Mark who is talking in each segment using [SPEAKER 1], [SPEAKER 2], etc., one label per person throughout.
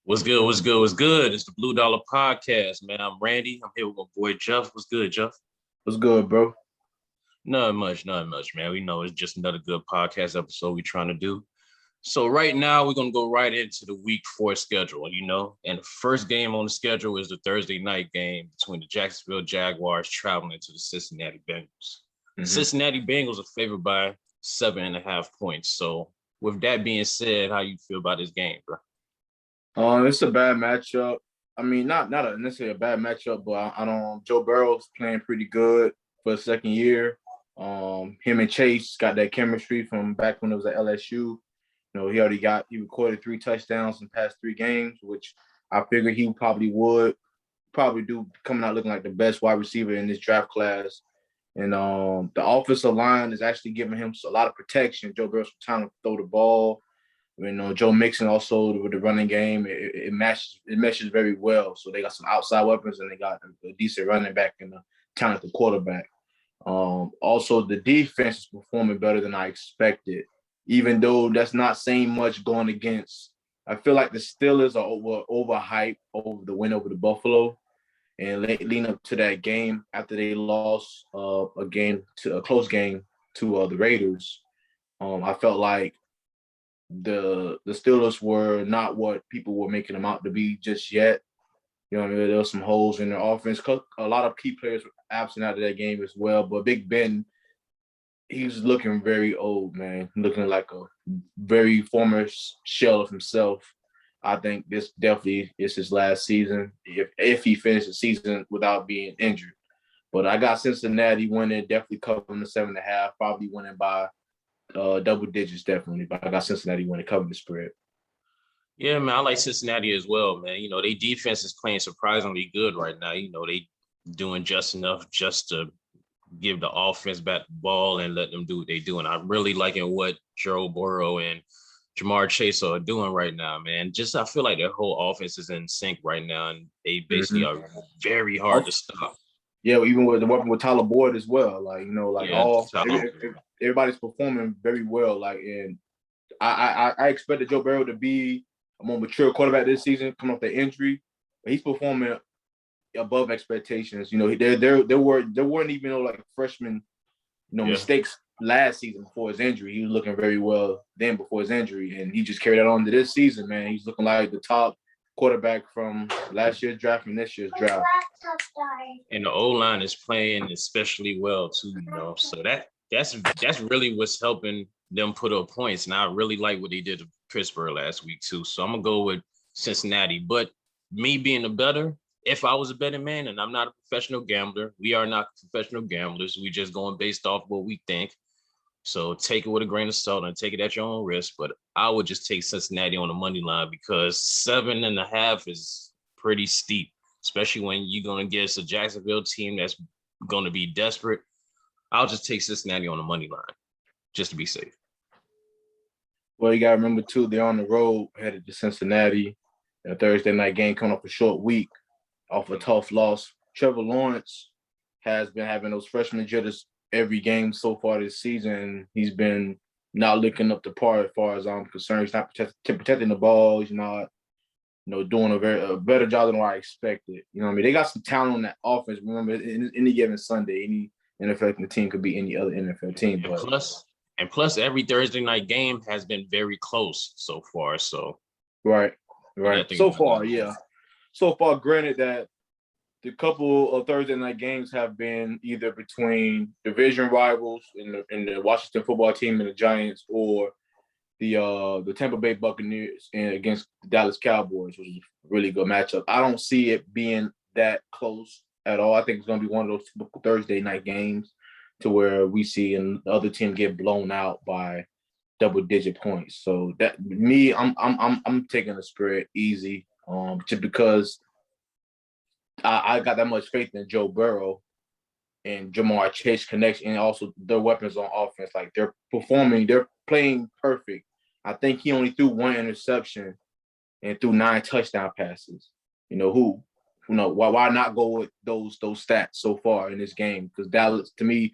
[SPEAKER 1] What's good? What's good? What's good? It's the Blue Dollar Podcast, man. I'm Randy. I'm here with my boy Jeff. What's good, Jeff?
[SPEAKER 2] What's good, bro?
[SPEAKER 1] Nothing much, man. We know it's just another good podcast episode we're trying to do. So right now we're gonna go right into the week 4 schedule, and the first game on the schedule is the Thursday night game between the Jacksonville Jaguars traveling to the Cincinnati Bengals. Cincinnati Bengals are favored by 7.5 points. So with that being said, how you feel about this game, bro?
[SPEAKER 2] It's a bad matchup. I mean, not necessarily a bad matchup, but I don't. Joe Burrow's playing pretty good for a second year. Him and Chase got that chemistry from back when it was at LSU. He recorded 3 touchdowns in the past 3 games, which I figured he would do, coming out looking like the best wide receiver in this draft class. And the offensive line is actually giving him a lot of protection. Joe Burrow's trying to throw the ball. Joe Mixon also with the running game, it meshes very well. So they got some outside weapons and they got a decent running back and a talented quarterback. Also, the defense is performing better than I expected, even though that's not saying much going against. I feel like the Steelers are overhyped over the win over the Buffalo, and leading up to that game after they lost a close game to the Raiders. I felt like the Steelers were not what people were making them out to be just yet. There were some holes in their offense. A lot of key players were absent out of that game as well. But Big Ben, he's looking very old, man. Looking like a very former shell of himself. I think this definitely is his last season if he finishes the season without being injured. But I got Cincinnati winning, definitely covering the 7.5, probably winning by double digits, definitely. But I got Cincinnati winning, covering the spread.
[SPEAKER 1] Yeah, man, I like Cincinnati as well, man. Their defense is playing surprisingly good right now. They doing just enough just to give the offense back the ball and let them do what they do. And I'm really liking what Joe Burrow and Jamar Chase are doing right now, man. I feel like their whole offense is in sync right now, and they basically are very hard to stop.
[SPEAKER 2] Yeah, even with the weapon with Tyler Boyd as well. Everybody's performing very well. And I expected Joe Burrow to be a more mature quarterback this season, coming off the injury, but he's performing above expectations. There weren't even freshman, mistakes last season before his injury. He was looking very well then before his injury, and he just carried that on to this season, man. He's looking like the top quarterback from last year's draft and this year's draft.
[SPEAKER 1] And the O-line is playing especially well too, So that's really what's helping them put up points. And I really like what they did to Pittsburgh last week too. So I'm gonna go with Cincinnati. But me being if I was a betting man, and I'm not a professional gambler, we are not professional gamblers. We just going based off what we think. So take it with a grain of salt and take it at your own risk. But I would just take Cincinnati on the money line because 7.5 is pretty steep, especially when you're going to get a Jacksonville team that's going to be desperate. I'll just take Cincinnati on the money line just to be safe.
[SPEAKER 2] Well, you got to remember, too, they're on the road headed to Cincinnati. A Thursday night game coming off a short week, off a tough loss. Trevor Lawrence has been having those freshman jitters every game so far this season. He's been not looking up to par as far as I'm concerned. He's not protecting the ball. He's not, doing a better job than what I expected. They got some talent on that offense. Remember, any given Sunday, any NFL team could be any other NFL team.
[SPEAKER 1] And plus, every Thursday night game has been very close so far. So
[SPEAKER 2] right. So far, yeah. So far, granted that the couple of Thursday night games have been either between division rivals in the Washington football team and the Giants, or the Tampa Bay Buccaneers against the Dallas Cowboys, which is a really good matchup. I don't see it being that close at all. I think it's going to be one of those typical Thursday night games to where we see the other team get blown out by double-digit points. So that me, I'm taking the spread easy, just because I got that much faith in Joe Burrow and Jamar Chase connection, and also their weapons on offense. Like, they're playing perfect. I think he only threw 1 interception and threw 9 touchdown passes. Why not go with those stats so far in this game? Because Dallas, to me,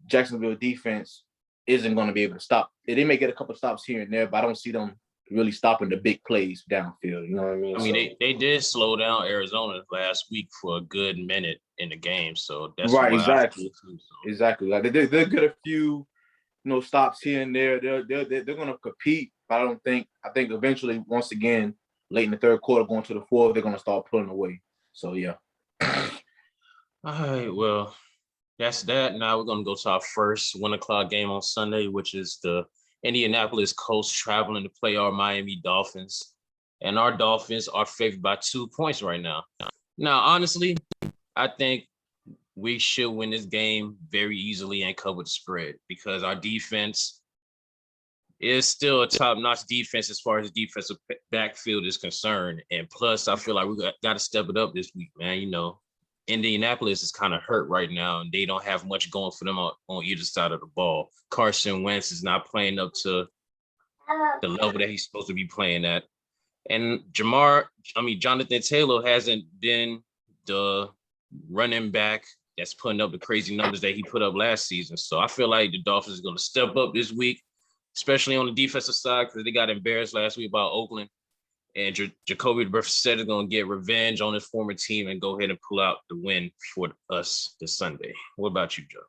[SPEAKER 2] Jacksonville defense isn't going to be able to stop. They may get a couple stops here and there, but I don't see them really stopping the big plays downfield. You know what I mean?
[SPEAKER 1] I mean, they did slow down Arizona last week for a good minute in the game, so that's
[SPEAKER 2] Right,
[SPEAKER 1] why I
[SPEAKER 2] exactly,
[SPEAKER 1] think too. So.
[SPEAKER 2] exactly. Like they'll get a few, stops here and there. They're going to compete. But I think eventually, once again, late in the third quarter, going to the fourth, they're going to start pulling away. So yeah.
[SPEAKER 1] All right, well, that's that. Now we're gonna go to our first 1 o'clock game on Sunday, which is the Indianapolis Colts traveling to play our Miami Dolphins. And our Dolphins are favored by 2 points right now. Now, honestly, I think we should win this game very easily and cover the spread because our defense is still a top-notch defense as far as the defensive backfield is concerned. And plus, I feel like we got to step it up this week, man. Indianapolis is kind of hurt right now, and they don't have much going for them on either side of the ball. Carson Wentz is not playing up to the level that he's supposed to be playing at. And Jonathan Taylor hasn't been the running back that's putting up the crazy numbers that he put up last season. So I feel like the Dolphins are going to step up this week, especially on the defensive side because they got embarrassed last week by Oakland. And Jacoby Brissett is going to get revenge on his former team and go ahead and pull out the win for us this Sunday. What about you, Joe?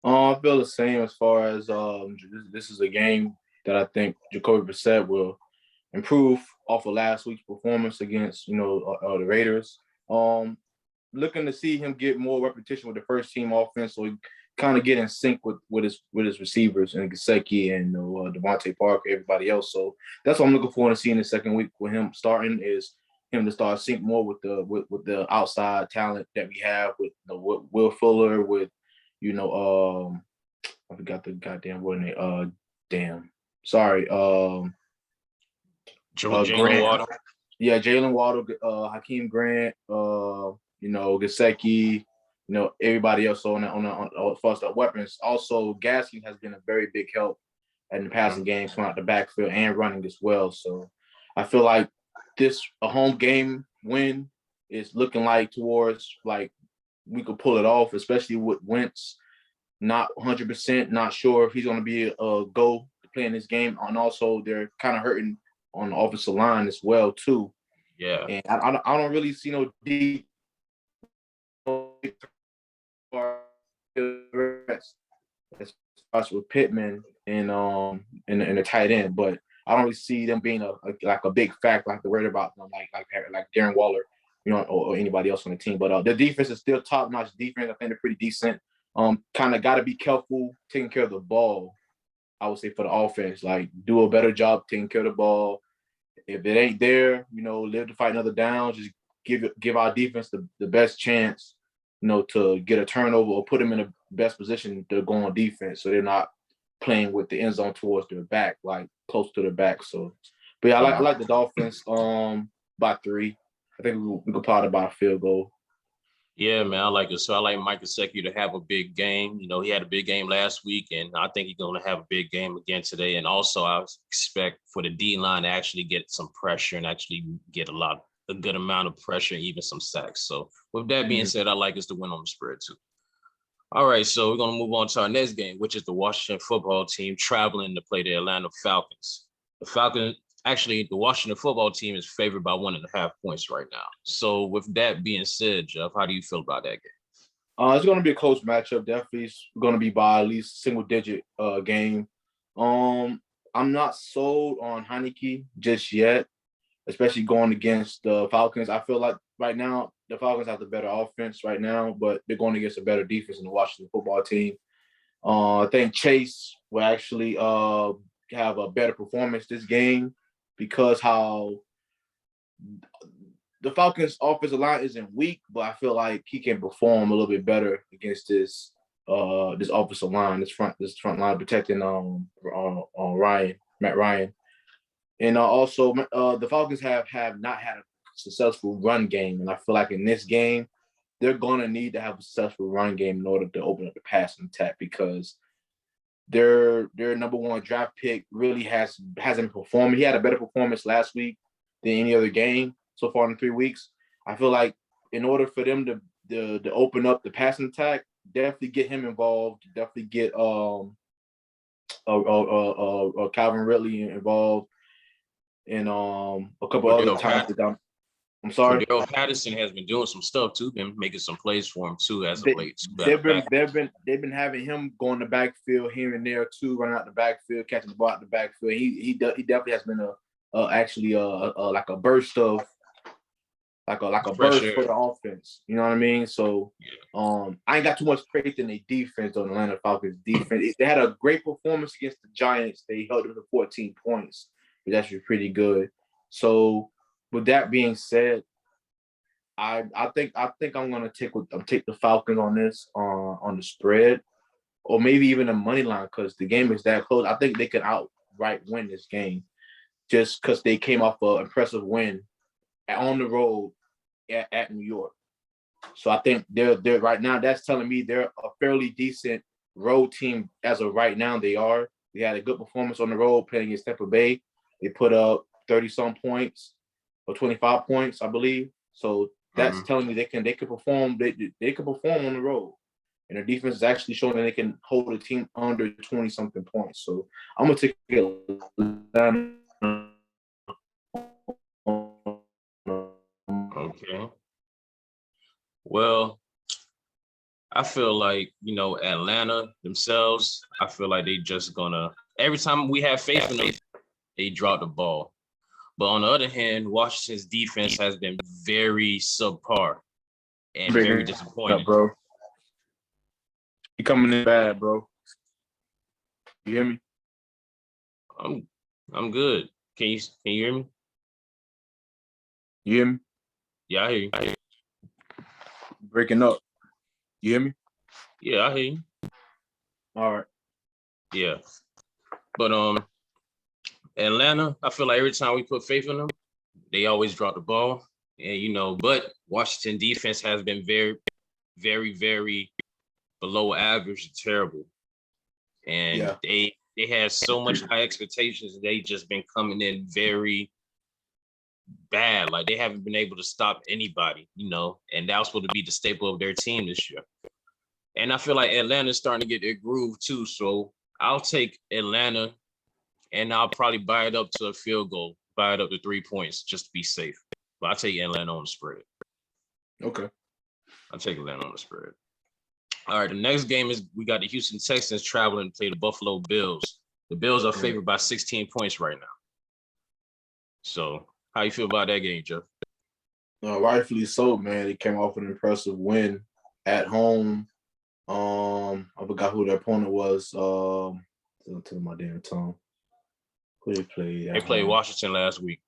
[SPEAKER 2] I feel the same as far as this is a game that I think Jacoby Brissett will improve off of last week's performance against the Raiders. Looking to see him get more repetition with the first team offense, so he kind of get in sync with his receivers and Gesicki and Devontae Parker, everybody else. So that's what I'm looking forward to seeing the second week with him starting is him to start sync more with the outside talent that we have with Will Fuller, with I forgot the goddamn word name.
[SPEAKER 1] Jalen Waddle.
[SPEAKER 2] Yeah, Jalen Waddle, Hakeem Grant, Gesicki, everybody else on as far as the weapons. Also, Gaskin has been a very big help in the passing game, coming out the backfield and running as well. So I feel like a home game win is looking like towards like we could pull it off, especially with Wentz not 100%, not sure if he's going to be a go to play in this game. And also, they're kind of hurting on the offensive line as well too.
[SPEAKER 1] Yeah,
[SPEAKER 2] and I don't really see no deep as far as with Pittman and the tight end, but I don't really see them being a big factor like they're worried about them, like Darren Waller, or anybody else on the team. But the defense is still top notch defense. I think they're pretty decent. Kind of got to be careful taking care of the ball. I would say for the offense, like do a better job taking care of the ball. If it ain't there, live to fight another down. Just give our defense the best chance, to get a turnover or put them in the best position to go on defense, so they're not playing with the end zone towards their back, like close to their back. So, but yeah, I like the Dolphins by 3. I think we could probably by a field goal.
[SPEAKER 1] Yeah, man, I like it. So I like Mike Gesicki to have a big game. He had a big game last week, and I think he's going to have a big game again today. And also, I expect for the D-line to actually get some pressure and actually get a good amount of pressure, even some sacks. So with that being said, I like us to win on the spread too. All right, so we're going to move on to our next game, which is the Washington football team traveling to play the Atlanta Falcons. The Washington football team is favored by 1.5 points right now. So with that being said, Jeff, how do you feel about that game?
[SPEAKER 2] It's going to be a close matchup. Definitely it's going to be by at least single-digit game. I'm not sold on Heineke just yet, especially going against the Falcons. I feel like right now the Falcons have the better offense right now, but they're going against a better defense in the Washington football team. I think Chase will actually have a better performance this game because how the Falcons' offensive line isn't weak, but I feel like he can perform a little bit better against this offensive line, this front line protecting Matt Ryan. And also, the Falcons have not had a successful run game, and I feel like in this game, they're going to need to have a successful run game in order to open up the passing attack because their number 1 draft pick really hasn't performed. He had a better performance last week than any other game so far in 3 weeks. I feel like in order for them to open up the passing attack, definitely get him involved. Definitely get Calvin Ridley involved. and a couple other
[SPEAKER 1] Cordell
[SPEAKER 2] times.
[SPEAKER 1] Pat-
[SPEAKER 2] I'm sorry.
[SPEAKER 1] Cordell Patterson has been doing some stuff too, been making some plays for him too as of late.
[SPEAKER 2] They've been having him go in the backfield here and there too, running out the backfield, catching the ball out the backfield. He definitely has been like a burst of like a burst for the offense. You know what I mean? So I ain't got too much faith in their defense on the Atlanta Falcons defense. They had a great performance against the Giants. They held them to 14 points, which actually pretty good. So with that being said, I think I'm gonna take the Falcons on this on the spread, or maybe even a money line because the game is that close. I think they could outright win this game just because they came off an impressive win on the road at New York. So I think they're right now. That's telling me they're a fairly decent road team as of right now. They are. They had a good performance on the road playing against Tampa Bay. They put up 30-some points or 25 points, I believe. So that's telling me they can perform. They can perform on the road, and their defense is actually showing that they can hold a team under 20-something points. So I'm gonna take it.
[SPEAKER 1] Okay. Well, I feel like, Atlanta themselves, I feel like they just gonna, every time we have faith in them, they drop the ball. But on the other hand, Washington's defense has been very subpar and very disappointing.
[SPEAKER 2] Bro. You coming in bad, bro. You hear me?
[SPEAKER 1] I'm good. Can you hear me?
[SPEAKER 2] You hear me?
[SPEAKER 1] Yeah, I hear you.
[SPEAKER 2] Breaking up. You hear me?
[SPEAKER 1] Yeah, I hear you.
[SPEAKER 2] All right.
[SPEAKER 1] Yeah. But Atlanta, I feel like every time we put faith in them, they always drop the ball. And but Washington defense has been very, very, very below average and terrible. And they had so much high expectations. They just been coming in very bad. Like they haven't been able to stop anybody, and that was supposed to be the staple of their team this year. And I feel like Atlanta's starting to get their groove too. So I'll take Atlanta and I'll probably buy it up to a field goal, buy it up to 3 points just to be safe. But I'll take Atlanta on the spread.
[SPEAKER 2] Okay.
[SPEAKER 1] I'll take Atlanta on the spread. All right, the next game is we got the Houston Texans traveling to play the Buffalo Bills. The Bills are favored by 16 points right now. So how you feel about that game, Jeff?
[SPEAKER 2] Rightfully so, man. They came off an impressive win at home. I forgot who their opponent was. To my damn tongue. Who they played?
[SPEAKER 1] They played Washington last week.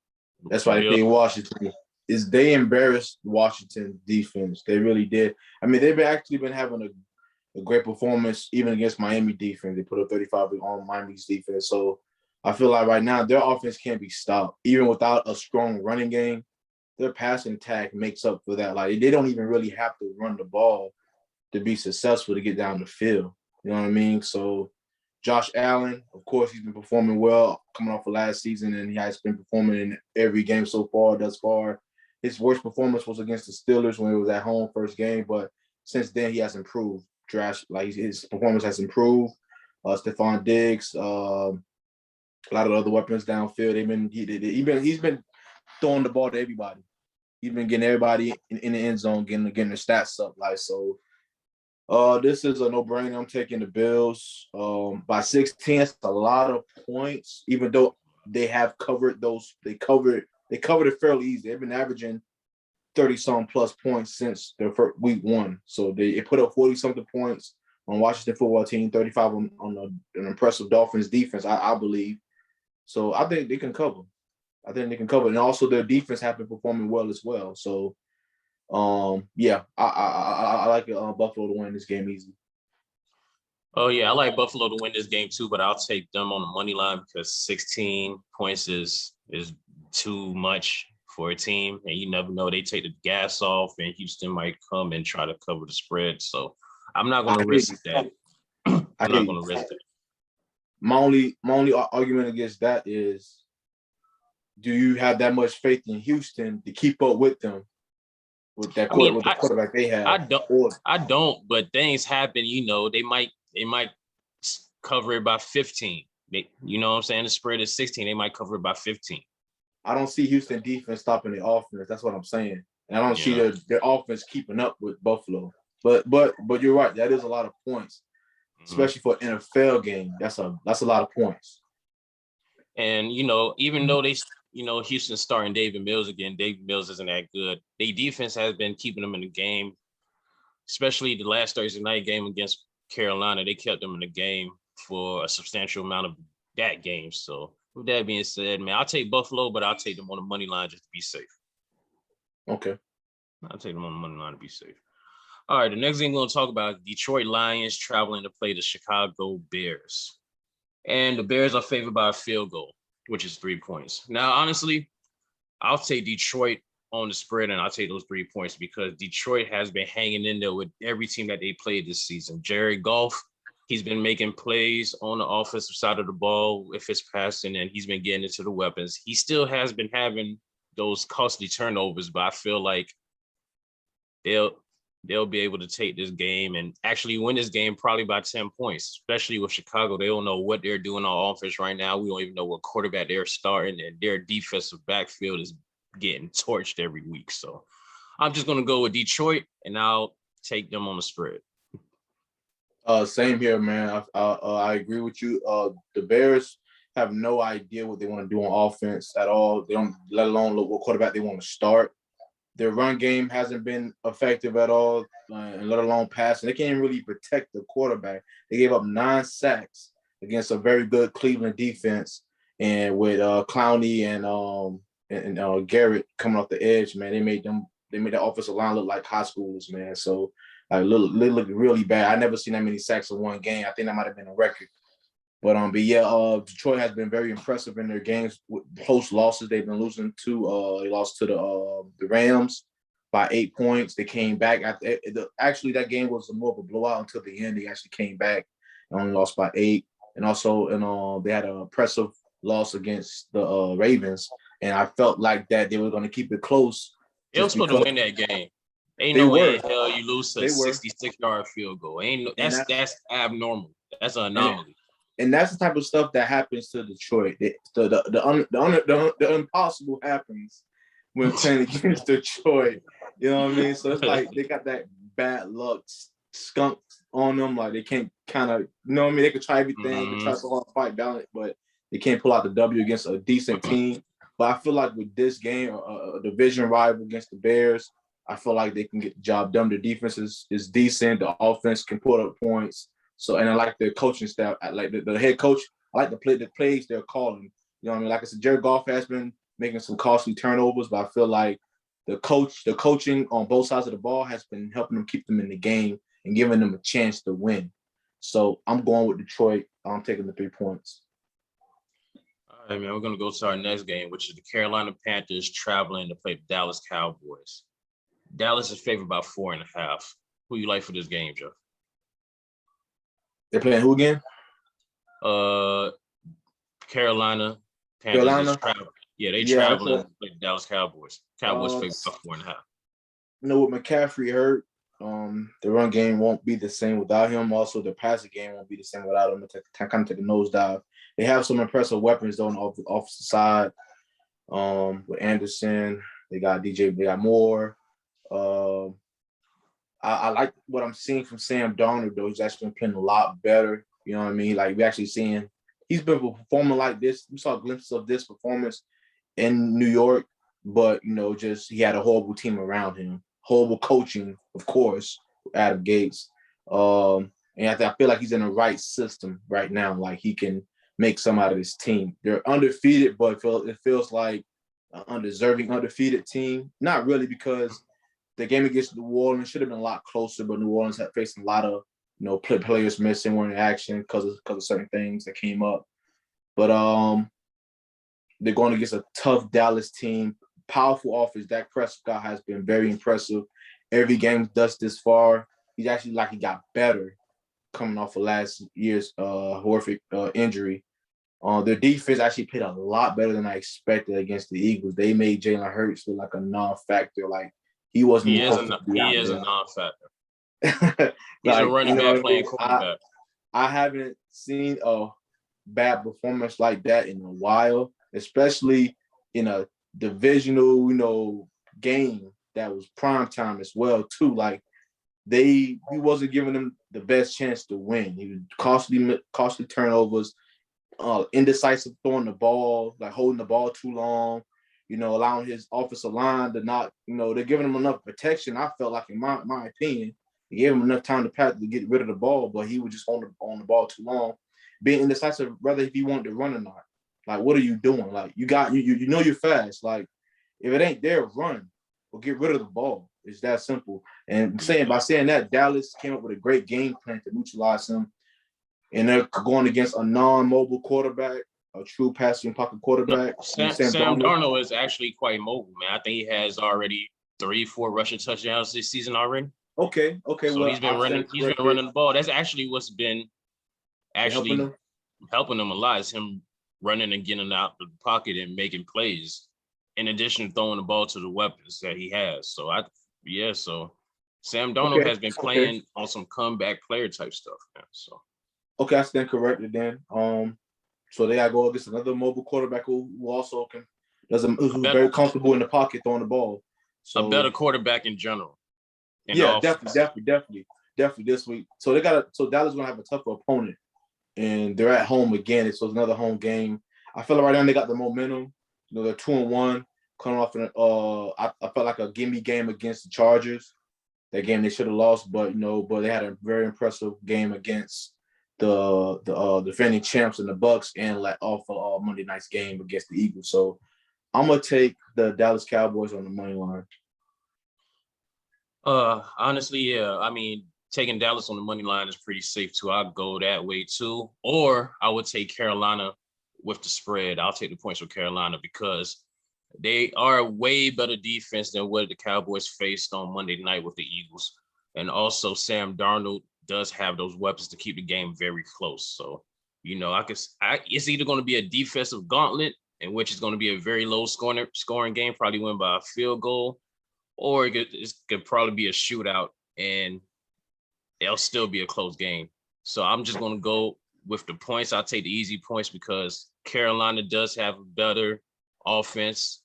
[SPEAKER 2] That's why they played Washington. They embarrassed Washington defense. They really did. I mean, they've actually been having a great performance even against Miami defense. They put up 35 on Miami's defense. So I feel like right now their offense can't be stopped. Even without a strong running game, their passing attack makes up for that. Like they don't even really have to run the ball to be successful to get down the field. You know what I mean? So Josh Allen, of course, he's been performing well coming off of last season, and he has been performing in every game thus far. His worst performance was against the Steelers when it was at home first game, but since then he has improved. His performance has improved. Stephon Diggs, a lot of other weapons downfield. He's been throwing the ball to everybody. He's been getting everybody in the end zone, getting their stats up. This is a no-brainer. I'm taking the Bills by 16. That's a lot of points, even though they have covered those. They covered it fairly easy. They've been averaging 30-some plus points since their first week one. So they put up 40-something points on Washington football team, 35 on an impressive Dolphins defense, I believe. So I think they can cover. And also their defense have been performing well as well. So, I like Buffalo to win this game easy.
[SPEAKER 1] Oh, yeah, I like Buffalo to win this game too, but I'll take them on the money line because 16 points is too much for a team, and you never know. They take the gas off, and Houston might come and try to cover the spread. So I'm not going to risk that. I'm not going to risk that.
[SPEAKER 2] My only argument against that is, do you have that much faith in Houston to keep up with them with that with the quarterback they have?
[SPEAKER 1] I don't. But things happen. They might cover it by 15. You know what I'm saying? The spread is 16. They might cover it by 15.
[SPEAKER 2] I don't see Houston defense stopping the offense. That's what I'm saying. And I don't see
[SPEAKER 1] Yeah.
[SPEAKER 2] their offense keeping up with Buffalo. But you're right. That is a lot of points,
[SPEAKER 1] Mhm.
[SPEAKER 2] especially for an NFL game. That's a lot of points.
[SPEAKER 1] And, even though Houston's starting David Mills again, David Mills isn't that good. Their defense has been keeping them in the game, especially the last Thursday night game against Carolina. They kept them in the game for a substantial amount of that game. So with that being said, man, I'll take Buffalo, but I'll take them on the money line just to be safe.
[SPEAKER 2] Okay.
[SPEAKER 1] I'll take them on the money line to be safe. All right, the next thing we're going to talk about is Detroit Lions traveling to play the Chicago Bears. And the Bears are favored by a field goal, which is 3 points. Now, honestly, I'll take Detroit on the spread, and I'll take those 3 points because Detroit has been hanging in there with every team that they played this season. Jared Goff, he's been making plays on the offensive side of the ball with his passing, and he's been getting into the weapons. He still has been having those costly turnovers, but I feel like they'll be able to take this game and actually win this game probably by 10 points, especially with Chicago. They don't know what they're doing on offense right now. We don't even know what quarterback they're starting, and their defensive backfield is getting torched every week. So I'm just going to go with Detroit, and I'll take them on the spread.
[SPEAKER 2] Same here, man. I agree with you. The Bears have no idea what they want to do on offense at all. They don't, let alone look what quarterback they want to start. Their run game hasn't been effective at all, and let alone passing. They can't even really protect the quarterback. They gave up 9 sacks against a very good Cleveland defense, and with Clowney and Garrett coming off the edge, man, they made the offensive line look like high schoolers, man. So they look really bad. I never seen that many sacks in one game. I think that might have been a record. But Detroit has been very impressive in their games. With close losses they've been losing to. They lost to the Rams by 8 points. They came back. Actually, that game was more of a blowout until the end. They actually came back and only lost by 8. And also, they had an impressive loss against the Ravens. And I felt like that they were going to keep it close.
[SPEAKER 1] They were supposed to win that game. Ain't
[SPEAKER 2] They
[SPEAKER 1] no way
[SPEAKER 2] were.
[SPEAKER 1] in hell you lose to a
[SPEAKER 2] They were.
[SPEAKER 1] 66-yard field goal. That's abnormal. That's an anomaly.
[SPEAKER 2] And that's the type of stuff that happens to Detroit. The impossible happens when playing against Detroit. You know what I mean? So it's like they got that bad luck skunk on them. Like they can't kind of, you know what I mean? They could try everything, they could try so hard to fight balance, but they can't pull out the W against a decent team. But I feel like with this game, a division rival against the Bears, I feel like they can get the job done. The defense is decent. The offense can put up points. So, and I like the coaching staff. I like the head coach. I like the plays they're calling. You know what I mean? Like I said, Jared Goff has been making some costly turnovers, but I feel like the coaching on both sides of the ball has been helping them keep them in the game and giving them a chance to win. So I'm going with Detroit. I'm taking the 3 points.
[SPEAKER 1] All right, man. We're going to go to our next game, which is the Carolina Panthers traveling to play the Dallas Cowboys. Dallas is favored by 4.5. Who you like for this game, Jeff?
[SPEAKER 2] They're playing who again?
[SPEAKER 1] Carolina Panthers.
[SPEAKER 2] Carolina.
[SPEAKER 1] They traveling to play the Dallas Cowboys. Cowboys favored by 4.5.
[SPEAKER 2] You know, with McCaffrey hurt, the run game won't be the same without him. Also, the passing game won't be the same without him. Kind of take a nosedive. They have some impressive weapons though on the offensive side. With Anderson, they got DJ, they got Moore. I like what I'm seeing from Sam Darnold, though. He's actually been playing a lot better. You know what I mean? Like, we're actually seeing he's been performing like this. We saw glimpses of this performance in New York, but, just he had a horrible team around him. Horrible coaching, of course, Adam Gates. And I feel like he's in the right system right now. Like, he can make some out of this team. They're undefeated, but it feels like an undeserving undefeated team. Not really, because the game against New Orleans should have been a lot closer, but New Orleans had faced a lot of, players missing, weren't in action because of certain things that came up. But they're going against a tough Dallas team. Powerful offense. Dak Prescott has been very impressive. Every game thus this far, he's actually like he got better coming off of last year's horrific injury. Their defense actually played a lot better than I expected against the Eagles. They made Jalen Hurts look like a non-factor. Like, he wasn't.
[SPEAKER 1] He is a non-factor. He's a running back playing quarterback.
[SPEAKER 2] I haven't seen a bad performance like that in a while, especially in a divisional, game that was prime time as well too. Like he wasn't giving them the best chance to win. He was costly turnovers, indecisive throwing the ball, like holding the ball too long, allowing his offensive line to not, they're giving him enough protection. I felt like, in my opinion, they gave him enough time to pass to get rid of the ball, but he was just on the ball too long, being indecisive whether if he wanted to run or not. Like, what are you doing? Like, you're fast. Like, if it ain't there, run or get rid of the ball. It's that simple. And by saying that, Dallas came up with a great game plan to neutralize him. And they're going against a non-mobile quarterback, a true passing pocket quarterback.
[SPEAKER 1] No, Sam Darnold is actually quite mobile, man. I think he has already 3-4 rushing touchdowns this season already.
[SPEAKER 2] Okay.
[SPEAKER 1] So he's been running the ball. That's actually what's been helping him a lot. Is him running and getting out the pocket and making plays, in addition to throwing the ball to the weapons that he has. So so Sam Darnold has been playing on some comeback player type stuff, man. So
[SPEAKER 2] I stand corrected then. So they gotta go against another mobile quarterback who also who's very comfortable in the pocket throwing the ball. So
[SPEAKER 1] a better quarterback in general.
[SPEAKER 2] Definitely this week. So Dallas gonna have a tougher opponent, and they're at home again. So it's another home game. I feel like right now they got the momentum. They're 2-1, coming off I felt like a gimme game against the Chargers. That game they should have lost, but they had a very impressive game against the defending champs and the Bucs, and off Monday night's game against the Eagles. So I'm gonna take the Dallas Cowboys on the money line.
[SPEAKER 1] Honestly, yeah. I mean, taking Dallas on the money line is pretty safe too. I'll go that way too. Or I would take Carolina with the spread. I'll take the points with Carolina because they are a way better defense than what the Cowboys faced on Monday night with the Eagles. And also Sam Darnold does have those weapons to keep the game very close. So, it's either going to be a defensive gauntlet, in which it's going to be a very low scoring game, probably win by a field goal, or it could probably be a shootout and it'll still be a close game. So I'm just going to go with the points. I'll take the easy points because Carolina does have a better offense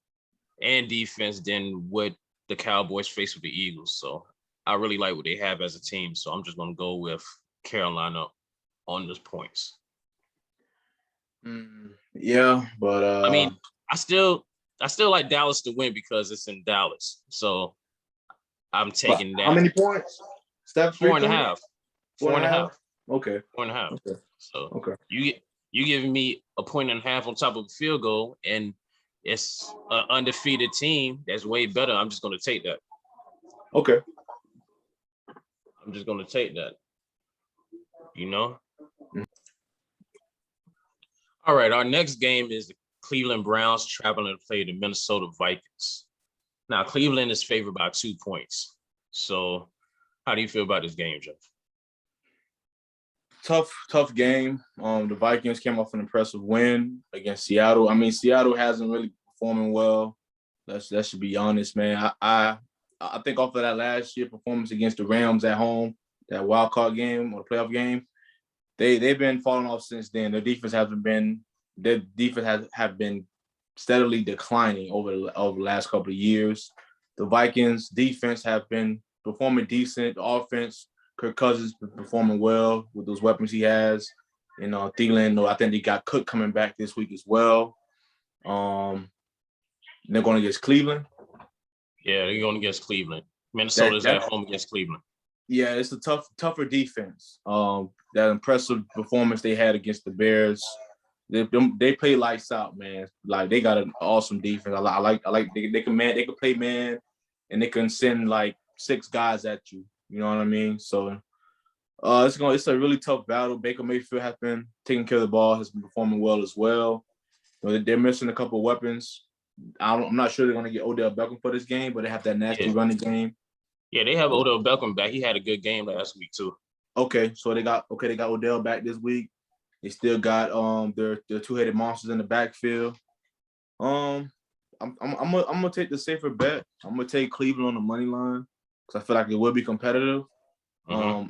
[SPEAKER 1] and defense than what the Cowboys face with the Eagles. So I really like what they have as a team. So I'm just going to go with Carolina on those points.
[SPEAKER 2] Yeah, but
[SPEAKER 1] I mean, I still like Dallas to win because it's in Dallas. So I'm taking that.
[SPEAKER 2] How many points?
[SPEAKER 1] Steph, 4.5.
[SPEAKER 2] 4.5. Okay.
[SPEAKER 1] 4.5.
[SPEAKER 2] Okay.
[SPEAKER 1] So you giving me a 1.5 on top of a field goal, and it's an undefeated team that's way better. I'm just going to take that.
[SPEAKER 2] Okay.
[SPEAKER 1] I'm just going to take that. All right. Our next game is the Cleveland Browns traveling to play the Minnesota Vikings. Now, Cleveland is favored by 2 points. So how do you feel about this game, Jeff?
[SPEAKER 2] Tough game. The Vikings came off an impressive win against Seattle. I mean, Seattle hasn't really performing well. Let's should be honest, man. I think off of that last year performance against the Rams at home, that wild card game or the playoff game, they've been falling off since then. Their defense have been steadily declining over the last couple of years. The Vikings defense have been performing decent. The offense, Kirk Cousins performing well with those weapons he has. Thielen, I think they got Cook coming back this week as well. They're going against Cleveland.
[SPEAKER 1] Yeah, they're going against Cleveland. Minnesota's at home against Cleveland.
[SPEAKER 2] Yeah, it's a tougher defense. That impressive performance they had against the Bears. They play lights out, man. Like, they got an awesome defense. I like they can play man, and they can send like 6 guys at you. You know what I mean? So it's a really tough battle. Baker Mayfield has been taking care of the ball, has been performing well as well. They're missing a couple of weapons. I'm not sure they're going to get Odell Beckham for this game, but they have that nasty running game.
[SPEAKER 1] Yeah, they have Odell Beckham back. He had a good game last week too.
[SPEAKER 2] Okay, so they got Odell back this week. They still got their two-headed monsters in the backfield. I'm gonna take the safer bet. I'm gonna take Cleveland on the money line because I feel like it will be competitive.
[SPEAKER 1] Mm-hmm.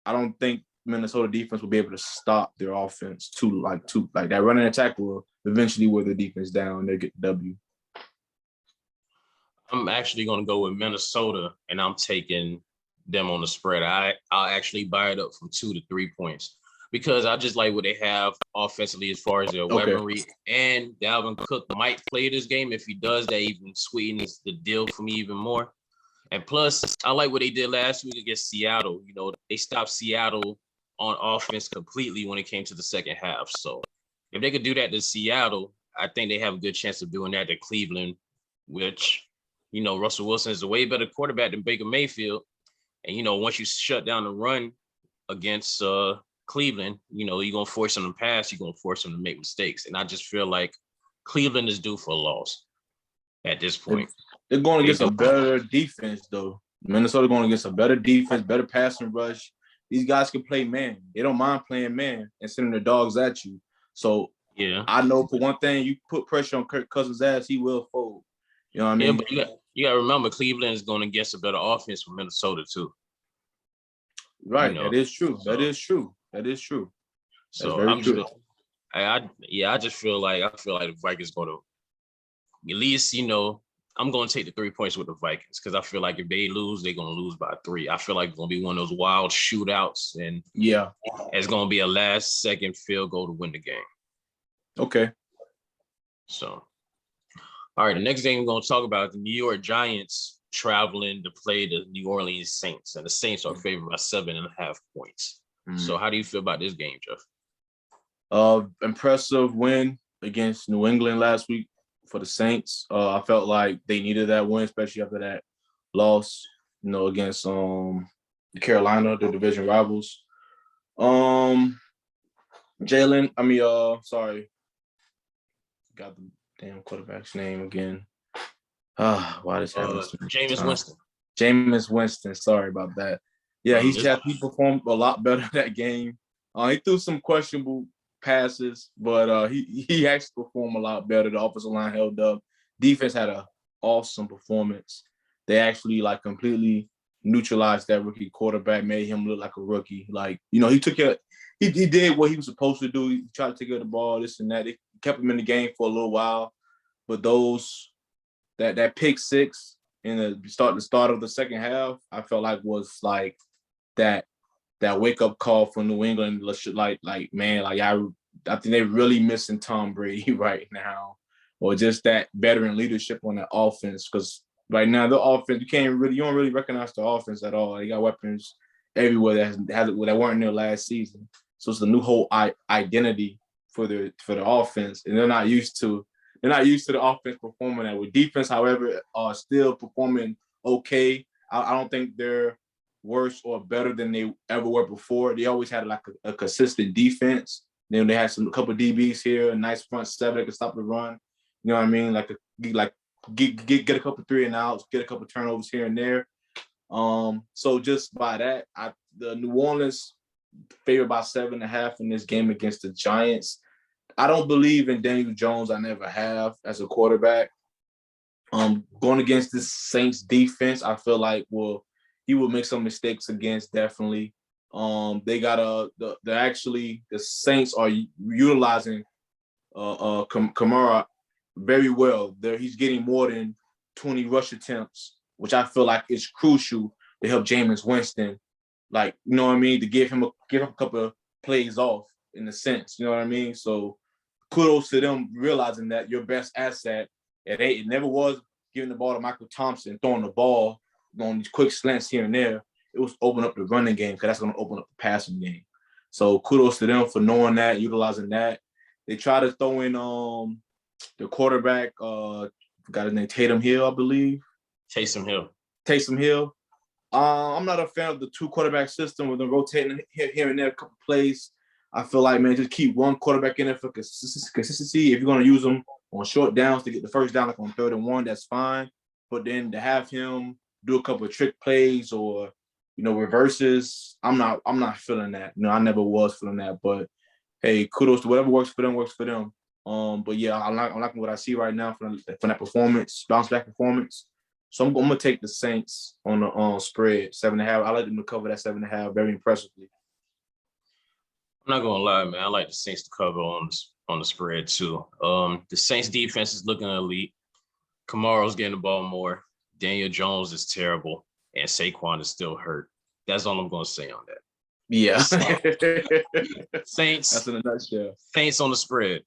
[SPEAKER 2] I don't think Minnesota defense will be able to stop their offense like that running attack will eventually wear the defense down and they'll get the W.
[SPEAKER 1] I'm actually going to go with Minnesota, and I'm taking them on the spread. I'll actually buy it up from 2 to 3 points because I just like what they have offensively as far as their weaponry. And Dalvin Cook might play this game. If he does, that even sweetens the deal for me even more. And plus, I like what they did last week against Seattle. You know, they stopped Seattle on offense completely when it came to the second half. So if they could do that to Seattle, I think they have a good chance of doing that to Cleveland, which, you know, Russell Wilson is a way better quarterback than Baker Mayfield. And, you know, once you shut down the run against Cleveland, you know, you're going to force them to pass. You're going to force them to make mistakes. And I just feel like Cleveland is due for a loss at this point.
[SPEAKER 2] They're going against a better defense, though. Minnesota going against a better defense, better passing rush. These guys can play man. They don't mind playing man and sending their dogs at you. So, yeah, I know for one thing, you put pressure on Kirk Cousins' ass, he will fold. You know what I mean?
[SPEAKER 1] Yeah, but you got to remember, Cleveland is going against a better offense from Minnesota, too.
[SPEAKER 2] Right. You know, that is true. So, that is true.
[SPEAKER 1] So very I'm true. I just feel like the Vikings going to at least, you know, I'm going to take the 3 points with the Vikings because I feel like if they lose, they're going to lose by 3. I feel like it's going to be one of those wild shootouts, and it's going to be a last-second field goal to win the game.
[SPEAKER 2] Okay.
[SPEAKER 1] So, all right, the next thing we're going to talk about is the New York Giants traveling to play the New Orleans Saints, and the Saints are favored by 7.5 points. So how do you feel about this game, Jeff?
[SPEAKER 2] Impressive win against New England last week for the Saints. I felt like they needed that win, especially after that loss, you know, against Carolina, the division rivals. Got the damn quarterback's name again. Why this happens?
[SPEAKER 1] Jameis Winston.
[SPEAKER 2] Jameis Winston. Sorry about that. Yeah, he performed a lot better that game. He threw some questionable passes, but he actually performed a lot better. The offensive line held up. Defense had an awesome performance. They actually completely neutralized that rookie quarterback, made him look like a rookie. Like, you know, he did what he was supposed to do. He tried to take care of the ball, this and that. It kept him in the game for a little while, but that pick six in the start of the second half, I felt like was like that wake up call for New England. I think they're really missing Tom Brady right now, or just that veteran leadership on that offense. Because right now the offense, you don't really recognize the offense at all. They got weapons everywhere that weren't there last season. So it's a new whole identity for the offense, and they're not used to the offense performing that way. Defense, however, are still performing okay. I don't think they're worse or better than they ever were before. They always had a consistent defense. Then they had a couple of DBs here, a nice front seven that could stop the run. You know what I mean? Get a couple 3 and outs, get a couple turnovers here and there. So just by that, the New Orleans favored by 7.5 in this game against the Giants. I don't believe in Daniel Jones. I never have as a quarterback. Going against this Saints defense, I feel like he will make some mistakes against, definitely. The Saints are utilizing Kamara very well. He's getting more than 20 rush attempts, which I feel like is crucial to help Jameis Winston. Like, you know what I mean, to give him a couple of plays off in a sense. You know what I mean? So kudos to them realizing that your best asset, it never was giving the ball to Michael Thompson, throwing the ball on these quick slants here and there. It was open up the running game because that's going to open up the passing game. So kudos to them for knowing that, utilizing that. They try to throw in the quarterback, got his name, Taysom Hill, I believe.
[SPEAKER 1] Taysom
[SPEAKER 2] Hill. I'm not a fan of the 2 quarterback system with them rotating here and there a couple plays. I feel like, man, just keep one quarterback in there for consistency. If you're going to use them on short downs to get the first down, like on 3rd and 1, that's fine. But then to have him do a couple of trick plays or, you know, reverses, I'm not feeling that. You know, I never was feeling that. But hey, kudos to whatever works for them. But yeah, I'm liking what I see right now from that performance, bounce back performance. So I'm gonna take the Saints on the spread 7.5. I like them to cover that 7.5 very impressively.
[SPEAKER 1] I'm not gonna lie, man. I like the Saints to cover on the spread too. The Saints defense is looking elite. Kamaro's getting the ball more. Daniel Jones is terrible, and Saquon is still hurt. That's all I'm gonna say on that.
[SPEAKER 2] Yeah.
[SPEAKER 1] Saints.
[SPEAKER 2] That's in a nutshell.
[SPEAKER 1] Saints on the spread.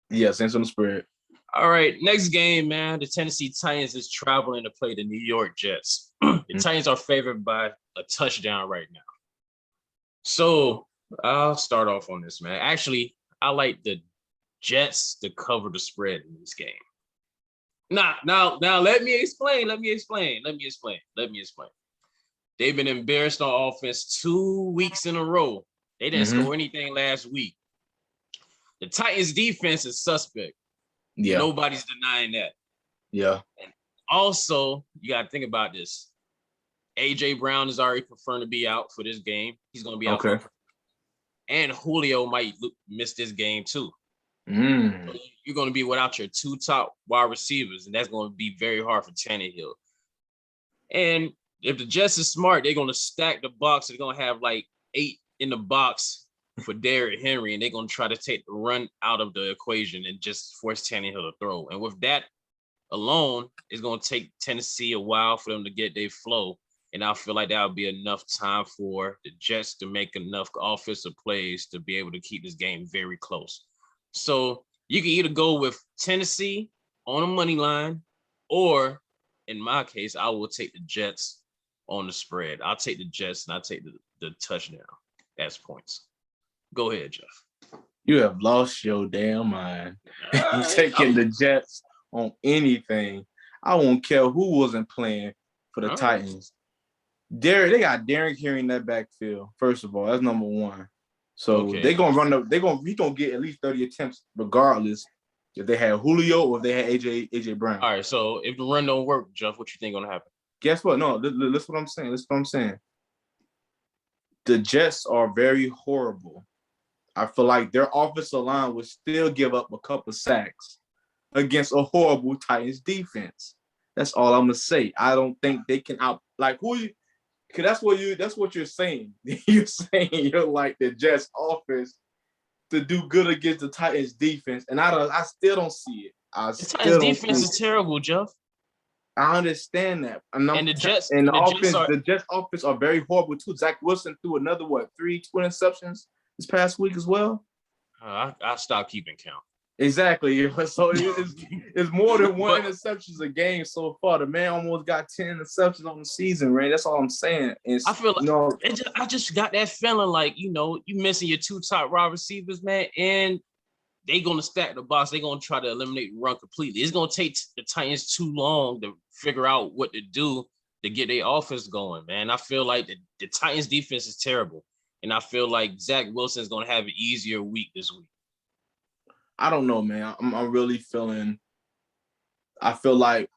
[SPEAKER 2] Yeah, Saints on the spread.
[SPEAKER 1] All right, next game, man. The Tennessee Titans is traveling to play the New York Jets. The Titans are favored by a touchdown right now. So I'll start off on this, man. Actually, I like the Jets to cover the spread in this game. Now, let me explain. They've been embarrassed on offense 2 weeks in a row. They didn't score anything last week. The Titans defense is suspect.
[SPEAKER 2] Yeah.
[SPEAKER 1] Nobody's denying that.
[SPEAKER 2] Yeah.
[SPEAKER 1] And also, you got to think about this. AJ Brown is already confirmed to be out for this game. He's going to be out.
[SPEAKER 2] Okay.
[SPEAKER 1] And Julio might miss this game too. So you're going to be without your two top wide receivers, and that's going to be very hard for Tannehill. And if the Jets is smart, they're going to stack the box. They're going to have like 8 in the box for Derrick Henry, and they're going to try to take the run out of the equation and just force Tannehill to throw. And with that alone, it's going to take Tennessee a while for them to get their flow. And I feel like that would be enough time for the Jets to make enough offensive plays to be able to keep this game very close. So you can either go with Tennessee on a money line, or in my case, I will take the Jets on the spread. I'll take the Jets and I'll take the touchdown as points. Go ahead, Jeff.
[SPEAKER 2] You have lost your damn mind. You're taking the Jets on anything. I won't care who wasn't playing for the Titans. They got Derrick Henry in that backfield. First of all, that's number one. So they're gonna run up. He's gonna get at least 30 attempts, regardless if they had Julio or if they had AJ Brown.
[SPEAKER 1] All right. So if the run don't work, Jeff, what you think gonna happen?
[SPEAKER 2] Guess what? No, listen what I'm saying. The Jets are very horrible. I feel like their offensive line would still give up a couple sacks against a horrible Titans defense. That's all I'm gonna say. I don't think they can Cause that's what you're saying. You're saying you're like the Jets offense to do good against the Titans defense, and I still don't see it.
[SPEAKER 1] The Titans defense is terrible, Jeff.
[SPEAKER 2] I understand that. And
[SPEAKER 1] the Jets
[SPEAKER 2] and the Jets offense are very horrible too. Zach Wilson threw another 3 interceptions this past week as well.
[SPEAKER 1] I stopped keeping count.
[SPEAKER 2] Exactly. So it's more than one interceptions a game so far. The man almost got 10 interceptions on the season, right? That's all I'm saying.
[SPEAKER 1] I feel like I just got that feeling like, you missing your 2 top wide receivers, man, and they're going to stack the box. They're going to try to eliminate the run completely. It's going to take the Titans too long to figure out what to do to get their offense going, man. I feel like the Titans defense is terrible, and I feel like Zach Wilson is going to have an easier week this week.
[SPEAKER 2] I don't know, man. I'm really feeling. I feel like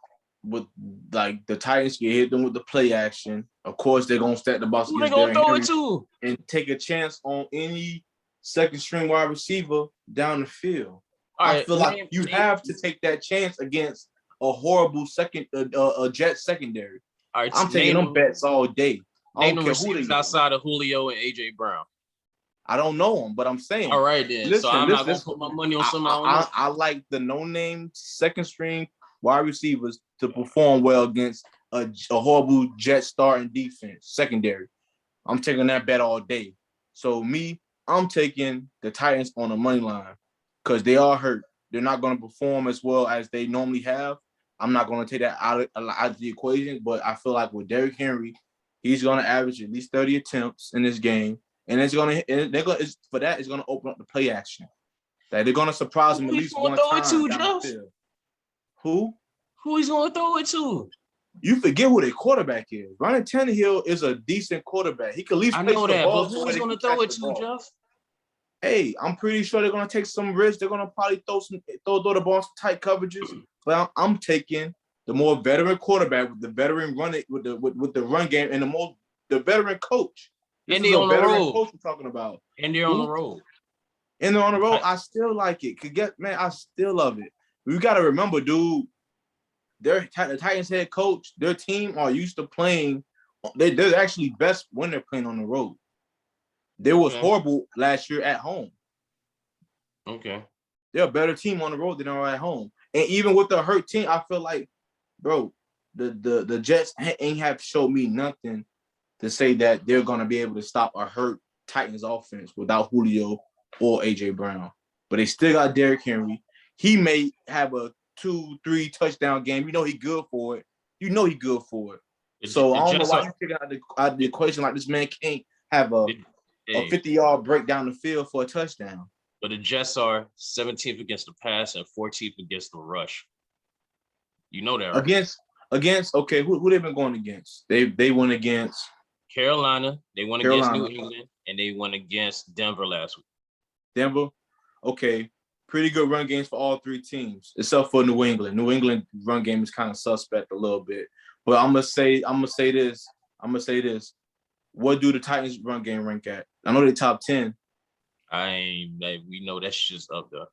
[SPEAKER 2] with the Titans get hit them with the play action. Of course, they're gonna stack the box.
[SPEAKER 1] Who they gonna throw it to?
[SPEAKER 2] And take a chance on any second string wide receiver down the field. I feel like you have to take that chance against a horrible Jets secondary.
[SPEAKER 1] All right,
[SPEAKER 2] I'm taking them bets all day.
[SPEAKER 1] Name the receivers outside of Julio and AJ Brown.
[SPEAKER 2] I don't know them, but I'm saying.
[SPEAKER 1] All right, then. So I'm not going to put my money on someone.
[SPEAKER 2] I like the no-name second-string wide receivers to perform well against a horrible Jet starting defense, secondary. I'm taking that bet all day. So I'm taking the Titans on the money line because they are hurt. They're not going to perform as well as they normally have. I'm not going to take that out of the equation, but I feel like with Derrick Henry, he's going to average at least 30 attempts in this game. And it's gonna open up the play action. That they're gonna surprise him at least one time. Who
[SPEAKER 1] he's gonna throw it to?
[SPEAKER 2] You forget who their quarterback is. Ryan Tannehill is a decent quarterback. He can at least
[SPEAKER 1] I know that, but who is gonna throw it to, Jeff?
[SPEAKER 2] Hey, I'm pretty sure they're gonna take some risks. They're gonna probably throw the ball some tight coverages. But I'm taking the more veteran quarterback with the veteran running with the run game and the veteran coach.
[SPEAKER 1] And they're on the road.
[SPEAKER 2] Coach we're talking about.
[SPEAKER 1] And they're on the road.
[SPEAKER 2] And they're on the road. I still like it. I still love it. We got to remember, dude, the Titans head coach, their team are used to playing. They're actually best when they're playing on the road. They was horrible last year at home.
[SPEAKER 1] Okay.
[SPEAKER 2] They're a better team on the road than they are at home. And even with the hurt team, I feel like, bro, the Jets ain't have showed me nothing to say that they're going to be able to stop a hurt Titans offense without Julio or A.J. Brown. But they still got Derrick Henry. He may have a 2-3 touchdown game. You know he good for it. So I don't know why you figure out the equation like this man can't have a 50-yard break down the field for a touchdown.
[SPEAKER 1] But the Jets are 17th against the pass and 14th against the rush. You know that, right?
[SPEAKER 2] Against okay, who they've been going against? They went against
[SPEAKER 1] Carolina. They went against New England, and they went against Denver last week.
[SPEAKER 2] Denver, okay, pretty good run games for all three teams, except for New England. New England run game is kind of suspect a little bit. But I'm gonna say this. What do the Titans run game rank at? I know they top 10.
[SPEAKER 1] We know that's just up there.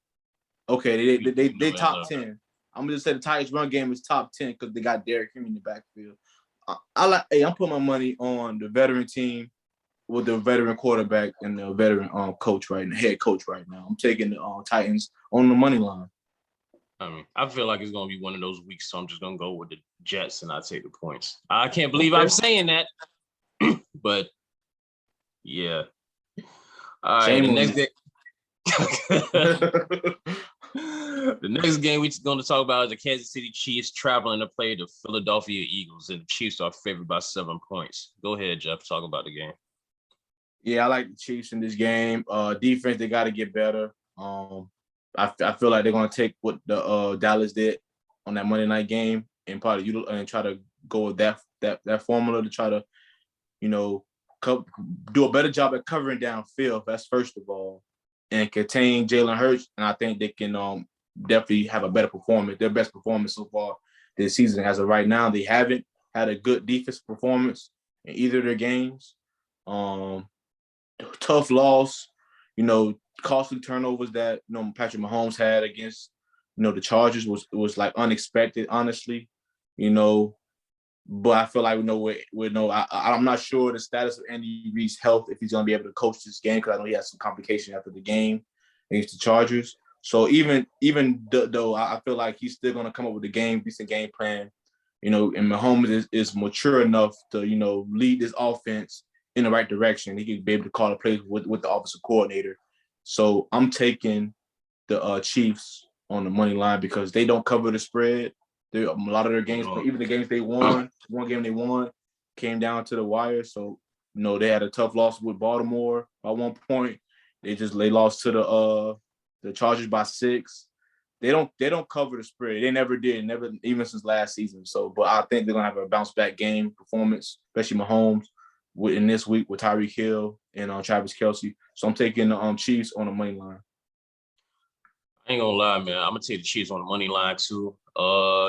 [SPEAKER 2] Okay, they top 10. I'm gonna just say the Titans run game is top 10 because they got Derrick Henry in the backfield. I'm putting my money on the veteran team with the veteran quarterback and the veteran coach right now, head coach right now. I'm taking the Titans on the money line.
[SPEAKER 1] I mean, I feel like it's gonna be one of those weeks, so I'm just gonna go with the Jets and I take the points. I can't believe I'm saying that, but yeah. All right, the next game we're going to talk about is the Kansas City Chiefs traveling to play the Philadelphia Eagles, and the Chiefs are favored by 7 points. Go ahead, Jeff. Talk about the game.
[SPEAKER 2] Yeah, I like the Chiefs in this game. Defense, they got to get better. I feel like they're going to take what the Dallas did on that Monday night game and probably try to go with that formula to try to, do a better job at covering downfield. That's first of all, and contain Jalen Hurts. And I think they can definitely have a better performance. Their best performance so far this season as of right now. They haven't had a good defense performance in either of their games. Tough loss, costly turnovers that Patrick Mahomes had against the Chargers was like unexpected, honestly. But I feel like I'm not sure the status of Andy Reid's health, if he's going to be able to coach this game, because I know he had some complication after the game against the Chargers. So even though I feel like he's still going to come up with a decent game plan, and Mahomes is mature enough to lead this offense in the right direction. He can be able to call the plays with the offensive coordinator. So I'm taking the Chiefs on the money line because they don't cover the spread. A lot of their games, even the games they won, one game they won, came down to the wire. So, they had a tough loss with Baltimore by 1 point. They lost to the Chargers by 6. They don't cover the spread. They never did, never even since last season. So, but I think they're gonna have a bounce back game performance, especially Mahomes in this week with Tyreek Hill and Travis Kelce. So I'm taking the Chiefs on the money line.
[SPEAKER 1] I ain't gonna lie, man. I'm gonna take the Chiefs on the money line too.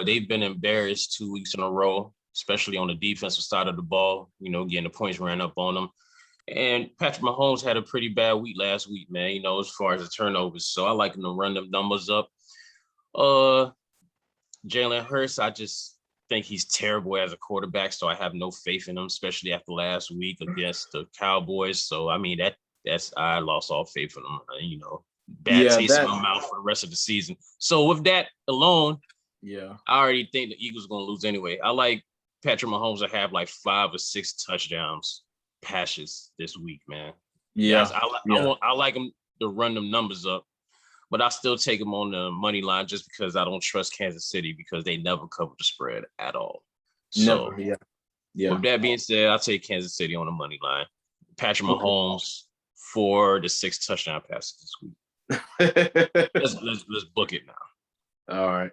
[SPEAKER 1] They've been embarrassed 2 weeks in a row, especially on the defensive side of the ball. Getting the points ran up on them. And Patrick Mahomes had a pretty bad week last week, man. As far as the turnovers. So I like him to run them numbers up. Jalen Hurts, I just think he's terrible as a quarterback, so I have no faith in him, especially after last week against the Cowboys. So I mean I lost all faith in him. Bad taste in my mouth for the rest of the season. So with that alone, I already think the Eagles are going to lose anyway. I like Patrick Mahomes to have like 5 or 6 touchdowns passes this week, man. I like him to run them numbers up, but I still take him on the money line just because I don't trust Kansas City because they never cover the spread at all. So, with that being said, I'll take Kansas City on the money line. Patrick Mahomes 4 to 6 touchdown passes this week. Let's book it now. All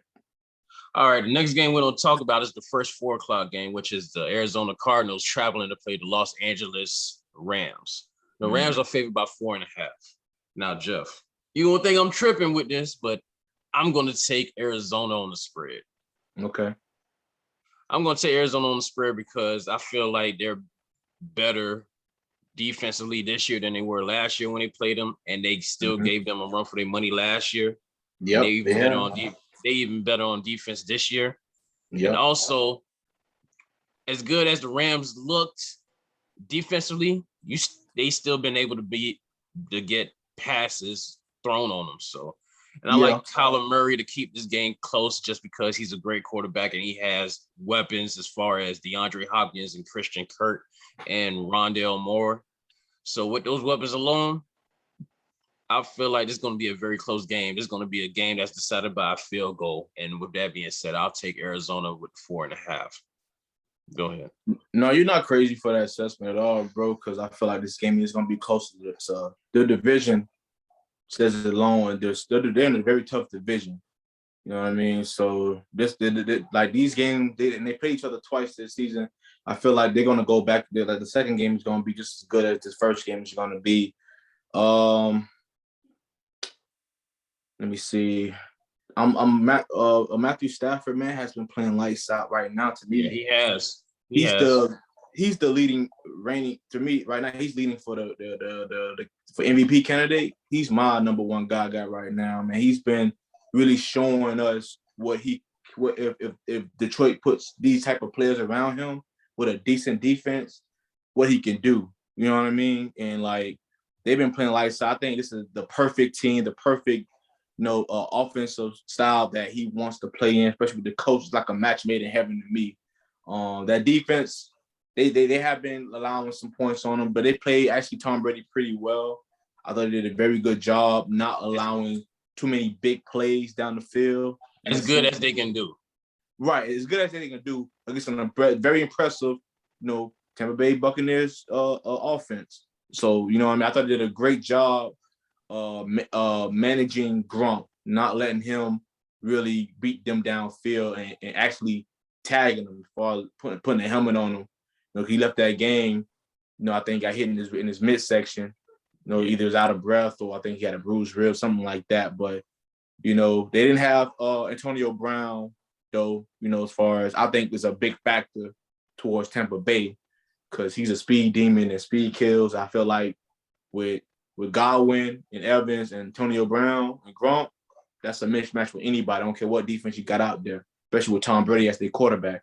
[SPEAKER 1] right. The next game we're going to talk about is the first 4 o'clock game, which is the Arizona Cardinals traveling to play the Los Angeles Rams. The Rams are favored by 4.5. Now, Jeff, you don't think I'm tripping with this, but I'm going to take Arizona on the spread.
[SPEAKER 2] Okay.
[SPEAKER 1] I'm going to take Arizona on the spread because I feel like they're better defensively this year than they were last year when they played them, and they still gave them a run for their money last year.
[SPEAKER 2] Yep,
[SPEAKER 1] they even better on defense this year. Yep. And also, as good as the Rams looked defensively, they still been able to get passes thrown on them. So, and I
[SPEAKER 2] Yeah.
[SPEAKER 1] like Kyler Murray to keep this game close just because he's a great quarterback and he has weapons as far as DeAndre Hopkins and Christian Kirk and Rondale Moore. So with those weapons alone, I feel like it's going to be a very close game. It's going to be a game that's decided by a field goal. And with that being said, I'll take Arizona with 4.5. Go ahead.
[SPEAKER 2] No, you're not crazy for that assessment at all, bro, because I feel like this game is going to be close to this. The division says it alone, and they're in a very tough division. You know what I mean? So like these games, they play each other twice this season. I feel like they're going to go back there. Like the second game is going to be just as good as this first game is going to be. Let me see. Matthew Stafford, man, has been playing lights out right now. To me,
[SPEAKER 1] yeah, he has.
[SPEAKER 2] He's the leading reigning to me right now. He's leading for the for MVP candidate. He's my number one guy right now, man. He's been really showing us what if Detroit puts these type of players around him with a decent defense, what he can do. You know what I mean? And like they've been playing lights out. I think this is the perfect team, the perfect offensive style that he wants to play in, especially with the coach. It's like a match made in heaven to me. That defense, they have been allowing some points on them, but they played actually Tom Brady pretty well. I thought they did a very good job not allowing too many big plays down the field.
[SPEAKER 1] As good as they can do.
[SPEAKER 2] Right, as good as they can do against a very impressive, Tampa Bay Buccaneers offense. So, you know what I mean? I thought they did a great job managing Gronk, not letting him really beat them downfield and actually tagging him as far as putting a helmet on him. He left that game, I think got hit in his midsection. Either he was out of breath or I think he had a bruised rib, something like that. But, they didn't have Antonio Brown, though, as far as I think is a big factor towards Tampa Bay because he's a speed demon and speed kills. I feel like with Godwin and Evans and Antonio Brown and Gronk, that's a mismatch with anybody. I don't care what defense you got out there, especially with Tom Brady as their quarterback.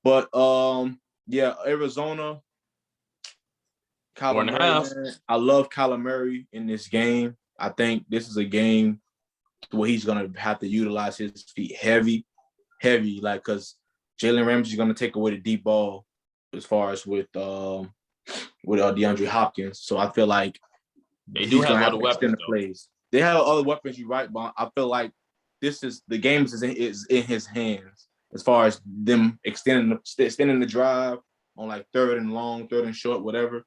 [SPEAKER 2] But, Arizona, Kyler Murray, I love Kyler Murray in this game. I think this is a game where he's going to have to utilize his feet heavy, like because Jalen Ramsey is going to take away the deep ball as far as with DeAndre Hopkins. So I feel like
[SPEAKER 1] they do have other weapons.
[SPEAKER 2] Plays. They have other weapons, you're right, but I feel like the game is in his hands as far as them extending the drive on like third and long, third and short, whatever.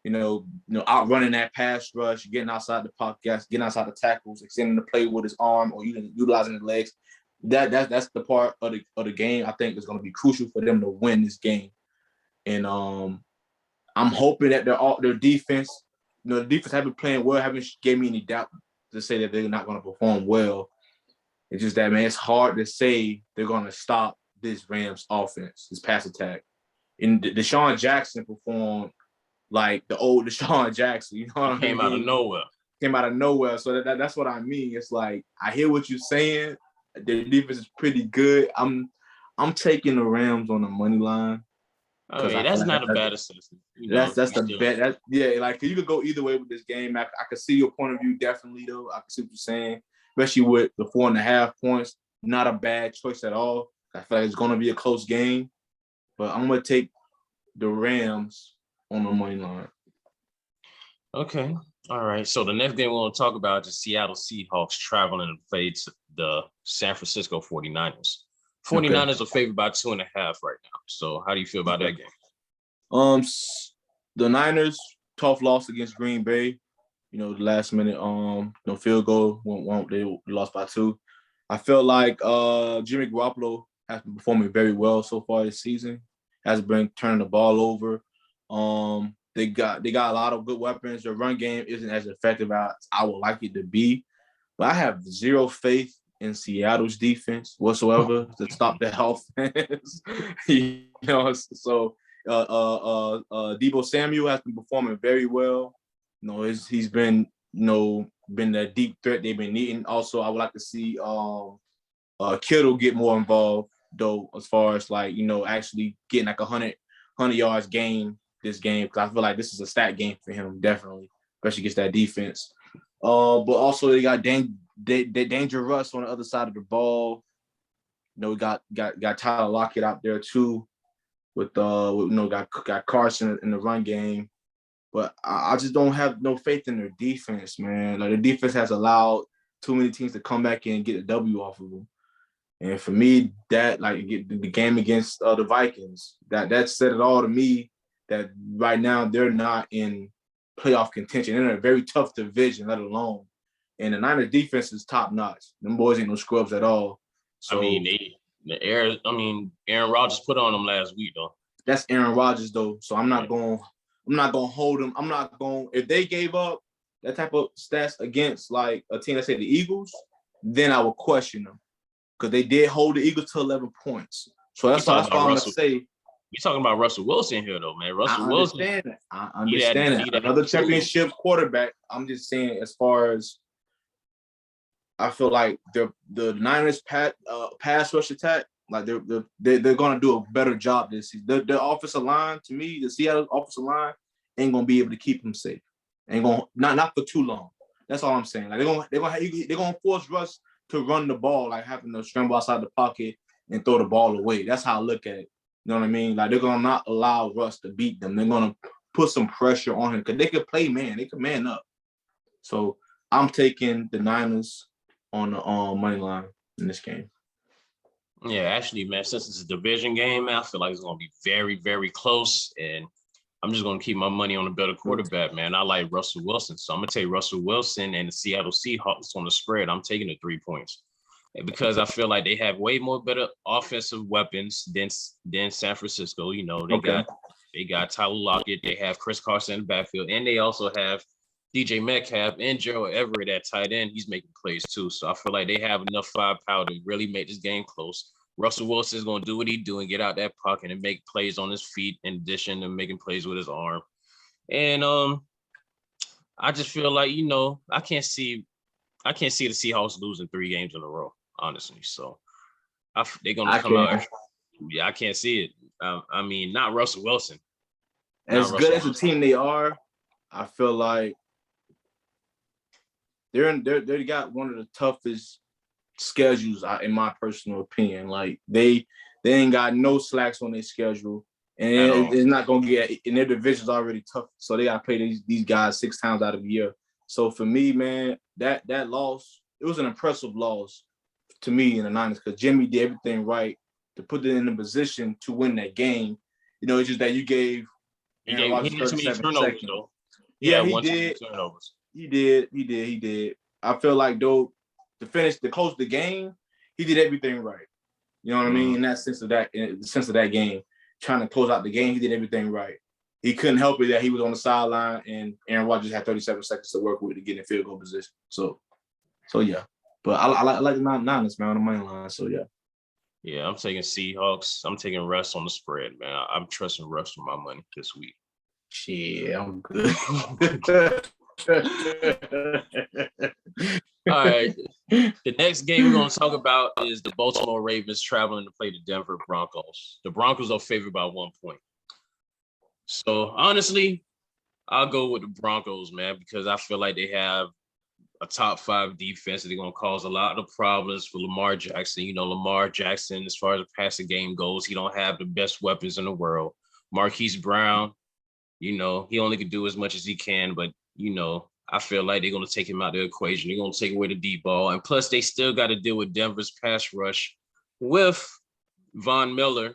[SPEAKER 2] Outrunning that pass rush, getting outside the pocket, getting outside the tackles, extending the play with his arm or even utilizing his legs. That's the part of the game I think is going to be crucial for them to win this game. And I'm hoping that their defense, the defense have been playing well, haven't gave me any doubt to say that they're not going to perform well. It's just that, man, it's hard to say they're going to stop this Rams offense, this pass attack. And Deshaun Jackson performed like the old Deshaun Jackson, you know what I mean?
[SPEAKER 1] Came out of nowhere.
[SPEAKER 2] So that's what I mean. It's like I hear what you're saying. Their defense is pretty good. I'm taking the Rams on the money line.
[SPEAKER 1] Oh, yeah, that's not a bad assessment.
[SPEAKER 2] That's the bet. Like you could go either way with this game. I could see your point of view definitely though. I can see what you're saying, especially with the 4.5 points. Not a bad choice at all. I feel like it's going to be a close game, but I'm going to take the Rams on the money line.
[SPEAKER 1] Okay. All right. So the next game we want to talk about is Seattle Seahawks traveling to face the San Francisco 49ers. 49ers are favored by 2.5 right now. So how do you feel about that game?
[SPEAKER 2] The Niners, tough loss against Green Bay. The last minute field goal. They lost by 2. I feel like Jimmy Garoppolo has been performing very well so far this season. Has been turning the ball over. They got a lot of good weapons. Their run game isn't as effective as I would like it to be, but I have zero faith in Seattle's defense whatsoever to stop the offense. So Deebo Samuel has been performing very well. He's been been that deep threat they've been needing. Also, I would like to see Kittle get more involved though, as far as like actually getting like 100 yards game this game because I feel like this is a stat game for him, definitely, especially against that defense. But also they got Danger Russ on the other side of the ball. We got Tyler Lockett out there too, with got Carson in the run game. But I just don't have no faith in their defense, man. Like the defense has allowed too many teams to come back and get a W off of them. And for me, that the game against the Vikings, that said it all to me. That right now they're not in playoff contention. They're in a very tough division, let alone. And the Niners defense is top notch. Them boys ain't no scrubs at all. So
[SPEAKER 1] Aaron Rodgers put on them last week though.
[SPEAKER 2] That's Aaron Rodgers though. So I'm not going to hold them. I'm not going if they gave up that type of stats against like a team, let's say the Eagles, then I would question them. Because they did hold the Eagles to 11 points. So that's why I'm going to say.
[SPEAKER 1] You're talking about Russell Wilson here, though, man.
[SPEAKER 2] I understand that. Another championship quarterback. I'm just saying as far as I feel like the Niners pass rush attack, like they're going to do a better job this season. The offensive line, to me, the Seattle offensive line ain't going to be able to keep them safe. Ain't going not for too long. That's all I'm saying. Like they're going to force Russ to run the ball, like having to scramble outside the pocket and throw the ball away. That's how I look at it. You know what I mean? Like they're gonna not allow Russ to beat them. They're gonna put some pressure on him because they could play man. They could man up. So I'm taking the Niners on the money line in this game.
[SPEAKER 1] Yeah, actually, man, since it's a division game, man, I feel like it's gonna be very, very close, and I'm just gonna keep my money on a better quarterback, man. I like Russell Wilson, so I'm gonna take Russell Wilson and the Seattle Seahawks on the spread. I'm taking the 3 points because I feel like they have way more better offensive weapons than San Francisco. They got Tyler Lockett, they have Chris Carson in the backfield, and they also have DJ Metcalf and Gerald Everett at tight end. He's making plays too, so I feel like they have enough firepower to really make this game close. Russell Wilson is going to do what he do and get out that pocket and make plays on his feet in addition to making plays with his arm. And I just feel like, I can't see the Seahawks losing 3 games in a row, honestly. So they're going to come out. Yeah, I can't see it. Not Russell Wilson.
[SPEAKER 2] As good as a team they are, I feel like they got one of the toughest schedules, in my personal opinion. Like they ain't got no slacks on their schedule, and it's not gonna get. And their division's already tough, so they gotta play these guys 6 times out of the year. So for me, man, that loss, it was an impressive loss to me in the Niners because Jimmy did everything right to put them in a position to win that game. It's just that you gave Aaron Rodgers 37 seconds. Though. Yeah, he did. He did. I feel like though. To close the game, he did everything right. You know what I mean? In the sense of that game, trying to close out the game, he did everything right. He couldn't help it that he was on the sideline and Aaron Rodgers had 37 seconds to work with to get in field goal position. So yeah. But I like the Niners, man, on the money line. So yeah.
[SPEAKER 1] Yeah, I'm taking Seahawks. I'm taking Russ on the spread, man. I'm trusting Russ with my money this week.
[SPEAKER 2] Shit, I'm good.
[SPEAKER 1] All right. The next game we're going to talk about is the Baltimore Ravens traveling to play the Denver Broncos. The Broncos are favored by 1 point. So, honestly, I'll go with the Broncos, man, because I feel like they have a top 5 defense. They're going to cause a lot of problems for Lamar Jackson. Lamar Jackson, as far as the passing game goes, he don't have the best weapons in the world. Marquise Brown, he only can do as much as he can, but, I feel like they're going to take him out of the equation. They're going to take away the deep ball. And plus, they still got to deal with Denver's pass rush with Von Miller.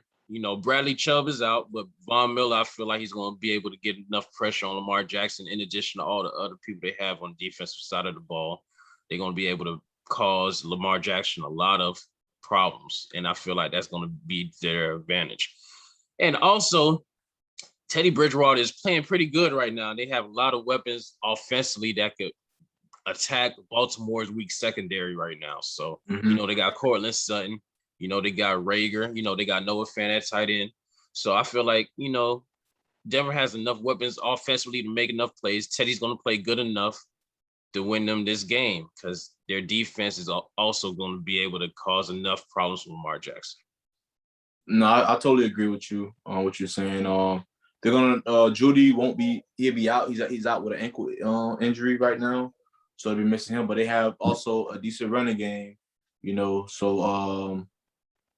[SPEAKER 1] Bradley Chubb is out, but Von Miller, I feel like he's going to be able to get enough pressure on Lamar Jackson in addition to all the other people they have on the defensive side of the ball. They're going to be able to cause Lamar Jackson a lot of problems, and I feel like that's going to be their advantage. And also, Teddy Bridgewater is playing pretty good right now. They have a lot of weapons offensively that could attack Baltimore's weak secondary right now. So, they got Cortland Sutton. They got Rager. They got Noah Fant at tight end. So I feel like, Denver has enough weapons offensively to make enough plays. Teddy's going to play good enough to win them this game because their defense is also going to be able to cause enough problems for Lamar Jackson.
[SPEAKER 2] No, I totally agree with you on what you're saying. They're gonna Judy won't be. He'll be out. He's out with an ankle injury right now, so they'll be missing him. But they have also a decent running game, So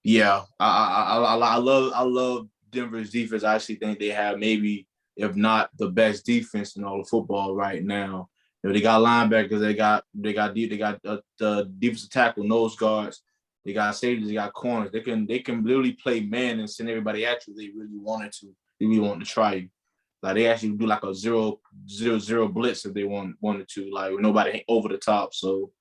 [SPEAKER 2] yeah, I love Denver's defense. I actually think they have maybe, if not the best defense in all of football right now. They got linebackers. They got the defensive tackle, nose guards. They got safeties. They got corners. They can literally play man and send everybody at you. If they really wanted to. They really wanted to try you. Like they actually do like a 0-0-0 blitz if they wanted to. Like with nobody over the top. So.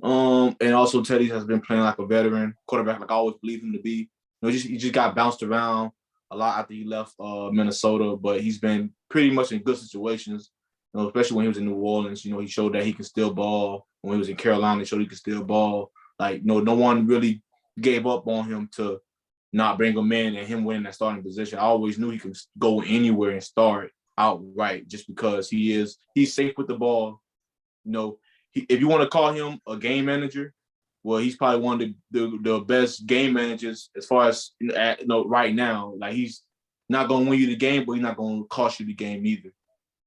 [SPEAKER 2] And also Teddy has been playing like a veteran quarterback, like I always believe him to be. He just got bounced around a lot after he left Minnesota, but he's been pretty much in good situations. Especially when he was in New Orleans. He showed that he can still ball. When he was in Carolina, he showed he could still ball. Like no one really gave up on him to not bring him in and him winning that starting position. I always knew he could go anywhere and start outright just because he's safe with the ball. If you want to call him a game manager, well, he's probably one of the best game managers as far as right now. Like he's not going to win you the game, but he's not going to cost you the game either.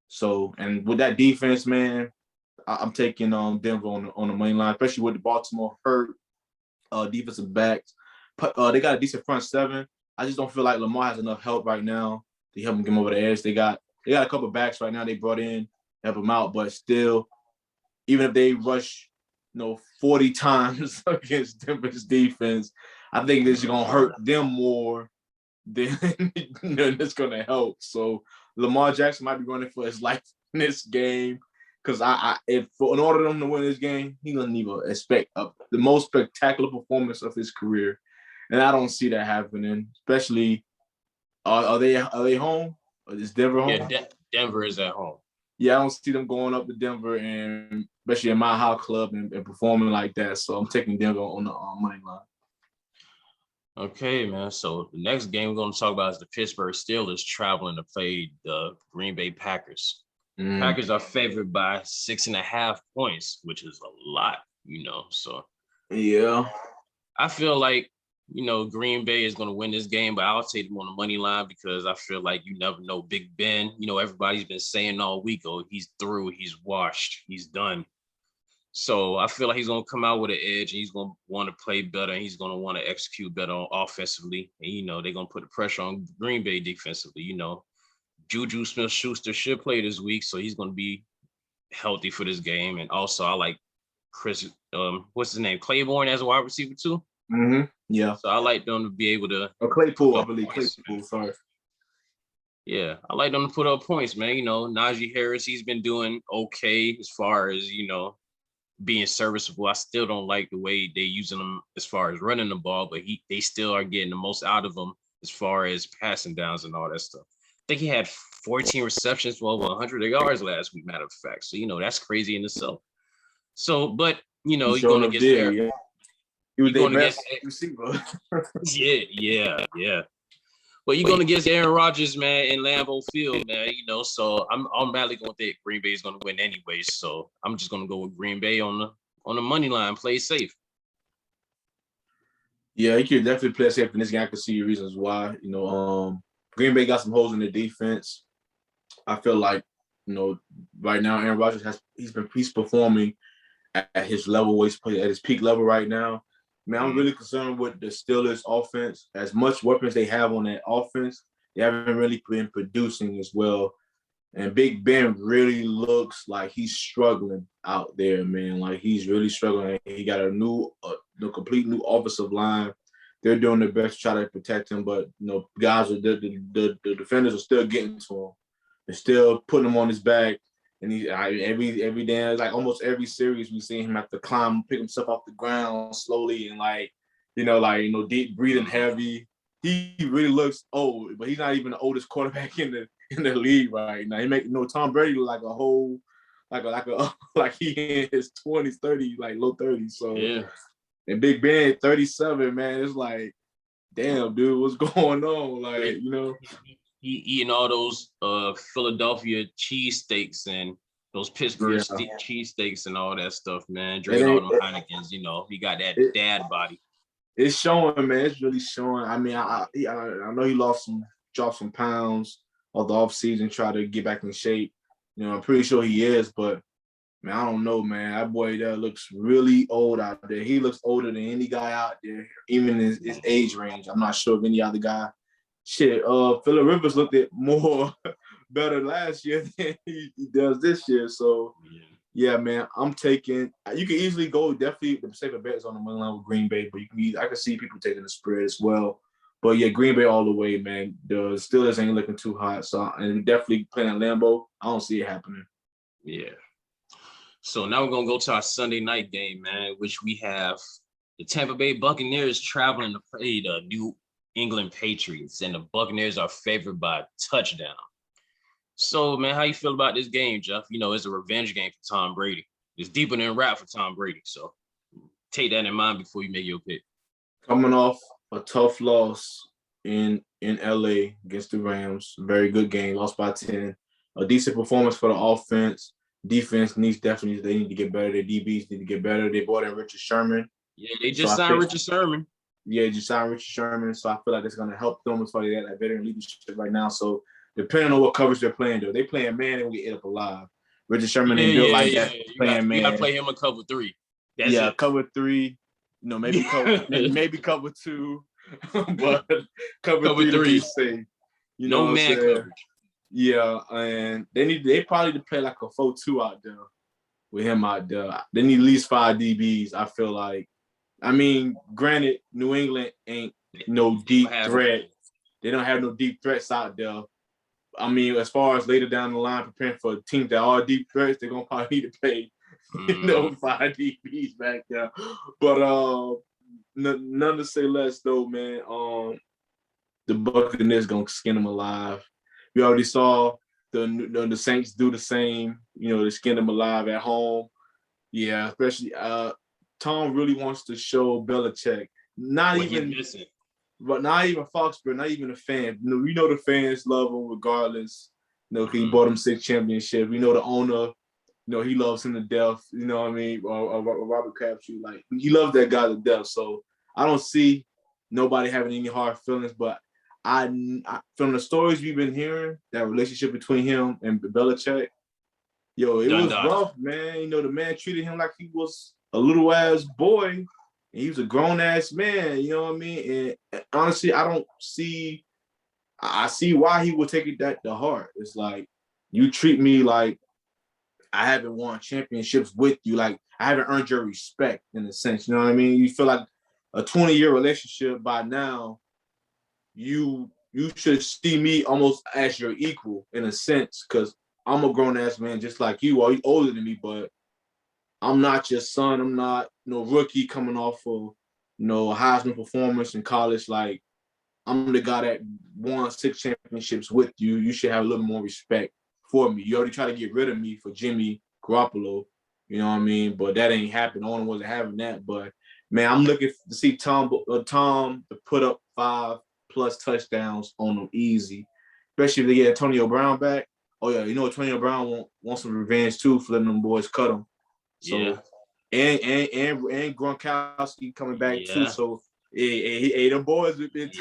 [SPEAKER 2] So, and with that defense, man, I'm taking Denver on the money line, especially with the Baltimore hurt defensive backs. They got a decent front seven. I just don't feel like Lamar has enough help right now to help him get over the edge. They got a couple of backs right now they brought in to help him out, but still. Even if they rush, 40 times against Denver's defense, I think this is gonna hurt them more than it's gonna help. So Lamar Jackson might be running for his life in this game because in order for them to win this game, he's gonna need to expect the most spectacular performance of his career, and I don't see that happening. Especially, are they home? Or is Denver home?
[SPEAKER 1] Yeah, Denver is at home.
[SPEAKER 2] Yeah, I don't see them going up to Denver and especially in my house club and performing like that. So I'm taking Denver on the money line.
[SPEAKER 1] Okay, man. So the next game we're going to talk about is the Pittsburgh Steelers traveling to play the Green Bay Packers. Packers are favored by 6.5 points, which is a lot, So
[SPEAKER 2] yeah,
[SPEAKER 1] I feel like Green Bay is going to win this game, but I'll take them on the money line because I feel like you never know. Big Ben, everybody's been saying all week, oh, he's through, he's washed, he's done. So I feel like he's going to come out with an edge and he's going to want to play better and he's going to want to execute better offensively. And, they're going to put the pressure on Green Bay defensively. Juju Smith-Schuster should play this week, so he's going to be healthy for this game. And also I like Chris, what's his name? Claiborne as a wide receiver too.
[SPEAKER 2] Mm-hmm. Yeah.
[SPEAKER 1] So I like them to be able to.
[SPEAKER 2] Claypool, I believe. Claypool, sorry.
[SPEAKER 1] Yeah, I like them to put up points, man. Najee Harris, he's been doing okay as far as, being serviceable. I still don't like the way they're using him as far as running the ball, but they still are getting the most out of him as far as passing downs and all that stuff. I think he had 14 receptions for over 100 yards last week, matter of fact. So, that's crazy in itself. So, but, you're going to get there. Yeah.
[SPEAKER 2] He was their best receiver.
[SPEAKER 1] Yeah. Well, you're going to get Aaron Rodgers, man, in Lambeau Field, man, so I'm automatically going to think Green Bay is going to win anyway. So I'm just going to go with Green Bay on the money line, play safe.
[SPEAKER 2] Yeah, you can definitely play safe in this game. I can see your reasons why. Green Bay got some holes in their defense. I feel like, right now Aaron Rodgers he's performing at his level, at his peak level right now. Man, I'm really concerned with the Steelers offense. As much weapons they have on that offense, they haven't really been producing as well. And Big Ben really looks like he's struggling out there, man. Like he's really struggling. He got a complete new offensive line. They're doing their best to try to protect him, but guys, the defenders are still getting to him. They're still putting him on his back. And every day, like almost every series, we see him have to climb, pick himself off the ground slowly, and deep breathing heavy. He really looks old, but he's not even the oldest quarterback in the league right now. He make Tom Brady look like a whole, like he in his 20s, 30s, like low 30s. So
[SPEAKER 1] yeah.
[SPEAKER 2] And Big Ben 37, man. It's like, damn, dude, what's going on? Like,
[SPEAKER 1] He eating all those Philadelphia cheesesteaks and those Pittsburgh cheesesteaks and all that stuff, man. Drinking all them Heinekens, he got that dad body.
[SPEAKER 2] It's showing, man. It's really showing. I mean, I know he dropped some pounds. of the offseason, try to get back in shape. I'm pretty sure he is, but man, I don't know, man. That boy there looks really old out there. He looks older than any guy out there, even his age range. I'm not sure of any other guy. Shit, Phillip Rivers looked at more better last year than he does this year. So, yeah, man, I'm taking. You can easily go definitely the safer bets on the money line with Green Bay, but I can see people taking the spread as well. But yeah, Green Bay all the way, man. The Steelers ain't looking too hot, so and definitely playing at Lambeau. I don't see it happening.
[SPEAKER 1] Yeah. So now we're gonna go to our Sunday night game, man, which we have the Tampa Bay Buccaneers traveling to play the New England Patriots, and the Buccaneers are favored by a touchdown. So, man, how you feel about this game, Jeff? It's a revenge game for Tom Brady. It's deeper than rap for Tom Brady, so take that in mind before you make your pick.
[SPEAKER 2] Coming off a tough loss in LA against the Rams, very good game, lost by 10. A decent performance for the offense. Defense they need to get better. Their DBs need to get better. They brought in Richard Sherman.
[SPEAKER 1] Yeah, they just signed Richard Sherman.
[SPEAKER 2] Yeah, just signed Richard Sherman. So I feel like it's going to help them as far as that veteran leadership right now. So depending on what coverage they're playing, though, they playing man, they're going to get up alive. Richard Sherman ain't built like that. Playing man.
[SPEAKER 1] You got to play him a cover 3. That's it.
[SPEAKER 2] Cover 3. Maybe cover 2. But cover 3 to be safe.
[SPEAKER 1] No man coverage.
[SPEAKER 2] Yeah, and they probably need to play like a 4-2 out there with him out there. They need at least 5 DBs, I feel like. I mean, granted, New England ain't no deep threat. They don't have no deep threats out there. I mean, as far as later down the line, preparing for teams that are deep threats, they're gonna probably need to play 5 DBs back there. But none to say less though, man. The Buccaneers gonna skin them alive. We already saw the Saints do the same. They skin them alive at home. Yeah, especially Tom really wants to show Belichick. Not even Foxborough, not even the fans. We know the fans love him regardless. He bought him 6 championships. We know the owner. He loves him to death. You know what I mean? Or Robert Crabtree, like he loves that guy to death. So I don't see nobody having any hard feelings, but I from the stories we've been hearing, that relationship between him and Belichick, it was rough, man. The man treated him like he was a little ass boy, and he was a grown ass man. You know what I mean? And honestly, I see why he would take it that to heart. It's like you treat me like I haven't won championships with you, like I haven't earned your respect in a sense. You know what I mean? You feel like a 20-year relationship by now. You should see me almost as your equal in a sense, because I'm a grown-ass man just like you are. You older than me, but I'm not your son. I'm not no rookie coming off of a Heisman performance in college. Like, I'm the guy that won 6 championships with you. You should have a little more respect for me. You already tried to get rid of me for Jimmy Garoppolo. You know what I mean? But that ain't happened. Owner wasn't having that. But, man, I'm looking to see Tom to put up 5+ touchdowns on them easy, especially if they get Antonio Brown back. Oh yeah, Antonio Brown wants some revenge too for letting them boys cut him. So
[SPEAKER 1] yeah.
[SPEAKER 2] and Gronkowski coming back too. So hey, them boys have been.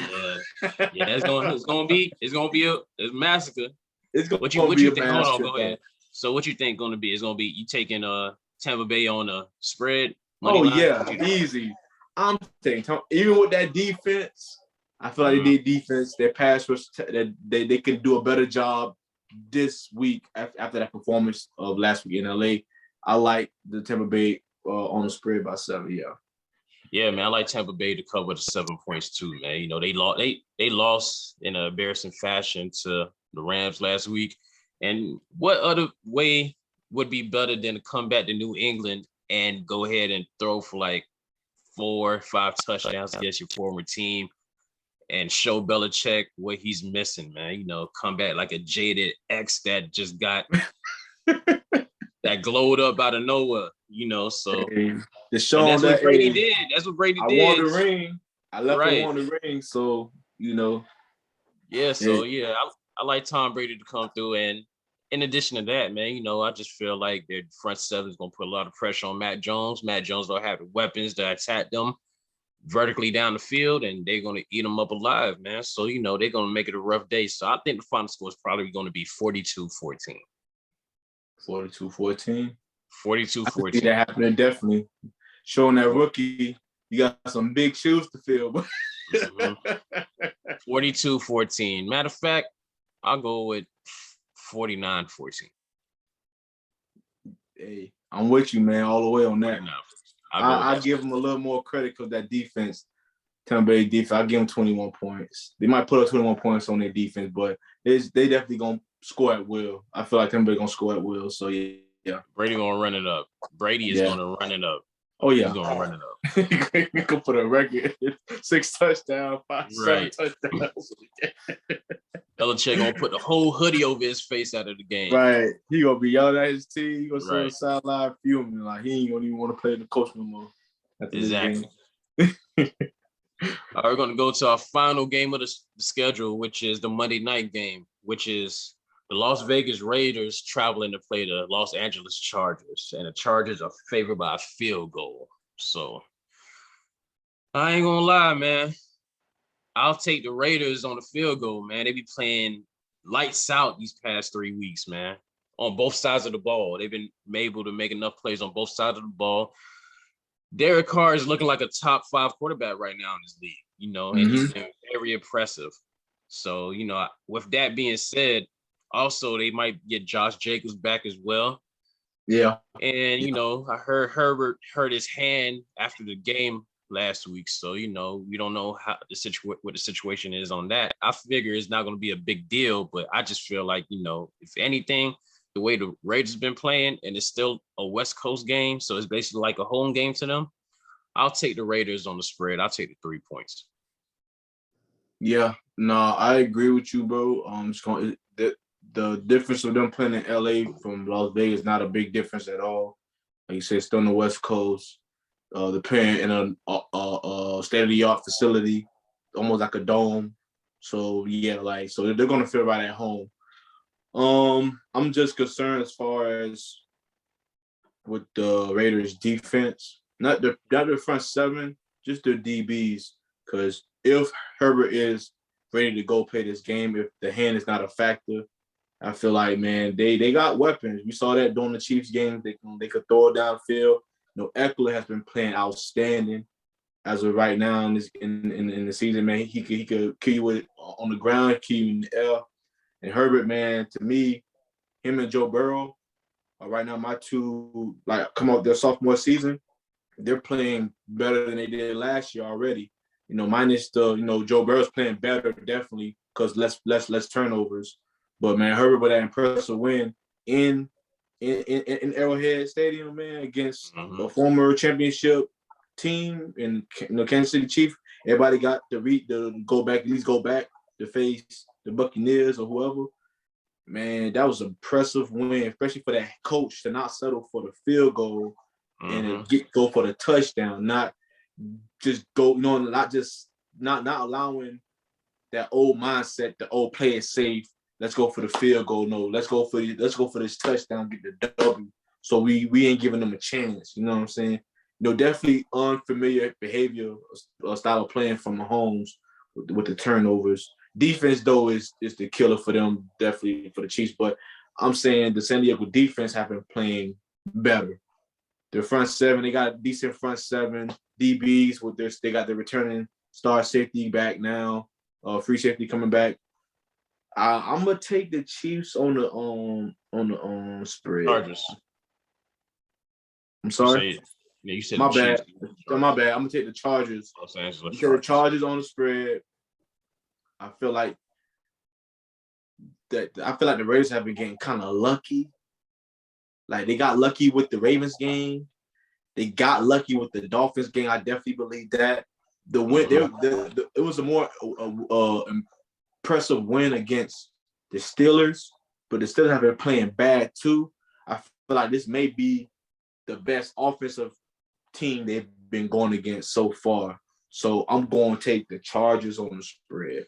[SPEAKER 1] Yeah, it's gonna be a massacre.
[SPEAKER 2] It's gonna
[SPEAKER 1] what
[SPEAKER 2] be
[SPEAKER 1] you
[SPEAKER 2] a
[SPEAKER 1] think?
[SPEAKER 2] massacre.
[SPEAKER 1] Hold on, go ahead. So what you think gonna be? It's gonna be you taking Tampa Bay on a spread.
[SPEAKER 2] Easy. I'm taking even with that defense. I feel like they did defense. Their pass rush, that they can do a better job this week after that performance of last week in LA. I like the Tampa Bay on the spread by 7. Yeah.
[SPEAKER 1] Yeah, man. I like Tampa Bay to cover the 7 points too, man. They lost in an embarrassing fashion to the Rams last week. And what other way would be better than to come back to New England and go ahead and throw for like 4 or 5 touchdowns against your former team and show Belichick what he's missing, man. Come back like a jaded ex that just got that glowed up out of nowhere, So
[SPEAKER 2] that's what
[SPEAKER 1] Brady did. That's what Brady did.
[SPEAKER 2] I won the ring. I left him on the ring, so
[SPEAKER 1] Yeah, so I like Tom Brady to come through, and in addition to that, man, I just feel like their front seven is gonna put a lot of pressure on Matt Jones. Matt Jones don't have the weapons to attack them. vertically down the field, and they're going to eat them up alive, man. So, they're going to make it a rough day. So I think the final score is probably going to be 42-14.
[SPEAKER 2] 42-14.
[SPEAKER 1] 42-14.
[SPEAKER 2] I see that happening, definitely. Showing that rookie, you got some big shoes to fill.
[SPEAKER 1] 42-14. Matter of fact, I'll go with 49-14.
[SPEAKER 2] Hey, I'm with you, man, all the way on that. I give them a little more credit because that defense, Tampa Bay defense, I give them 21 points. They might put up 21 points on their defense, but they definitely going to score at will. I feel like Tampa Bay going to score at will. So, yeah.
[SPEAKER 1] Brady going to run it up. Brady is going to run it up.
[SPEAKER 2] Oh, yeah.
[SPEAKER 1] He's going to run it up.
[SPEAKER 2] You can put a record. 6 touchdowns, 7 touchdowns.
[SPEAKER 1] Belichick going to put the whole hoodie over his face out of the game.
[SPEAKER 2] Right. He going to be yelling at his team. He going to sit on the sideline fuming. Like, he ain't going to even want to play the coach no more.
[SPEAKER 1] Exactly. All right, we're going to go to our final game of the schedule, which is the Monday night game, which is the Las Vegas Raiders traveling to play the Los Angeles Chargers. And the Chargers are favored by a field goal. So, I ain't going to lie, man. I'll take the Raiders on the field goal, man. They be playing lights out these past 3 weeks, man, on both sides of the ball. They've been able to make enough plays on both sides of the ball. Derek Carr is looking like a top 5 quarterback right now in this league, and he's been very impressive. So, with that being said, also they might get Josh Jacobs back as well.
[SPEAKER 2] Yeah.
[SPEAKER 1] And, I heard Herbert hurt his hand after the game last week. So, we don't know how what the situation is on that. I figure it's not going to be a big deal, but I just feel like, if anything, the way the Raiders have been playing, and it's still a West Coast game, so it's basically like a home game to them, I'll take the Raiders on the spread. I'll take the 3 points.
[SPEAKER 2] Yeah, no, I agree with you, bro. The difference of them playing in LA from Las Vegas is not a big difference at all. Like you said, still on the West Coast. They're playing in a state-of-the-art facility, almost like a dome. So yeah, so they're gonna feel right at home. I'm just concerned as far as with the Raiders defense, not the front seven, just their DBs. Because if Herbert is ready to go play this game, if the hand is not a factor, I feel like, man, they got weapons. We saw that during the Chiefs game. They could throw it downfield. Eckler has been playing outstanding as of right now in the season, man. He could kill you with it on the ground, kill you in the air. And Herbert, man, to me, him and Joe Burrow are right now my two, come out their sophomore season. They're playing better than they did last year already. Minus the, Joe Burrow's playing better, definitely, because less turnovers. But, man, Herbert with that impressive win in Arrowhead Stadium, man, against a former championship team in Kansas City Chiefs. Everybody got to go back to face the Buccaneers or whoever. Man, that was an impressive win, especially for that coach to not settle for the field goal and go for the touchdown, not just go, not allowing that old mindset, the old play it safe. Let's go for the field goal. No, let's go for this touchdown, get the W. So we ain't giving them a chance. You know what I'm saying? Definitely unfamiliar behavior, style of playing from Mahomes with the turnovers. Defense, though, is the killer for them, definitely for the Chiefs. But I'm saying the San Diego defense have been playing better. Their front seven, they got a decent front seven. DBs they got the returning star safety back now, free safety coming back. I'm gonna take the Chiefs on the spread.
[SPEAKER 1] Chargers.
[SPEAKER 2] I'm sorry.
[SPEAKER 1] You said
[SPEAKER 2] my
[SPEAKER 1] bad.
[SPEAKER 2] My bad. I'm gonna take the Chargers. The Chargers on the spread. I feel like the Raiders have been getting kind of lucky. Like they got lucky with the Ravens game. They got lucky with the Dolphins game. I definitely believe that. The win, it was a more impressive win against the Steelers, but the Steelers have been playing bad too. I feel like this may be the best offensive team they've been going against so far. So I'm going to take the Chargers on the spread.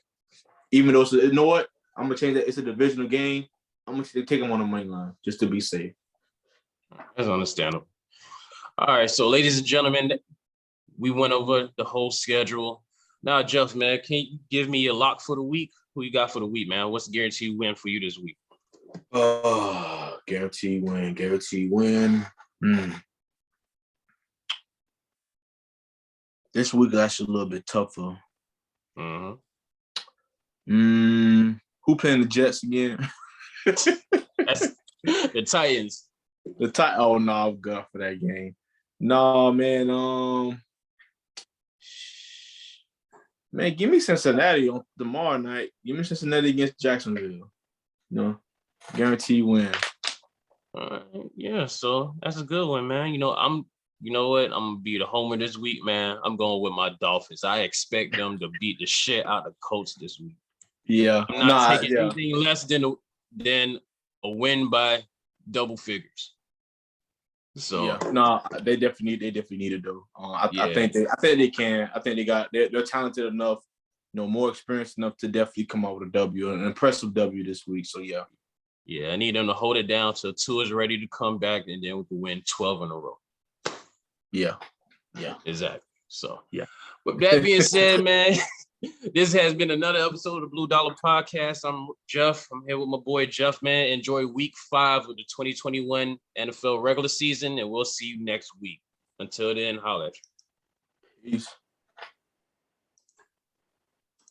[SPEAKER 2] Even though, you know what? I'm going to change that. It's a divisional game. I'm going to take them on the money line just to be safe.
[SPEAKER 1] That's understandable. All right, so ladies and gentlemen, we went over the whole schedule. Now, Jeff, man, can you give me a lock for the week? Who you got for the week, man? What's the guaranteed win for you this week?
[SPEAKER 2] Guaranteed win. This week actually a little bit tougher.
[SPEAKER 1] Mm-hmm.
[SPEAKER 2] Who playing the Jets again?
[SPEAKER 1] That's the Titans.
[SPEAKER 2] Oh no, I'm good for that game. No, man. Man, give me Cincinnati on tomorrow night. Give me Cincinnati against Jacksonville. Guaranteed win.
[SPEAKER 1] Yeah, so that's a good one, man. You know what? I'm gonna be the homer this week, man. I'm going with my Dolphins. I expect them to beat the shit out of the Colts this week.
[SPEAKER 2] Yeah,
[SPEAKER 1] I'm not taking anything less than a win by double figures. So
[SPEAKER 2] yeah, they definitely need it though. I think they can. I think they're talented enough, more experienced enough to definitely come out with a W, an impressive W this week. So yeah.
[SPEAKER 1] Yeah, I need them to hold it down till Tua is ready to come back, and then we can win 12 in a row.
[SPEAKER 2] Yeah,
[SPEAKER 1] exactly. So yeah. With that being said, man, this has been another episode of the Blue Dollar Podcast. I'm Jeff. I'm here with my boy Jeff, man. Enjoy week 5 of the 2021 NFL regular season, and we'll see you next week. Until then, holla at you.
[SPEAKER 2] Peace.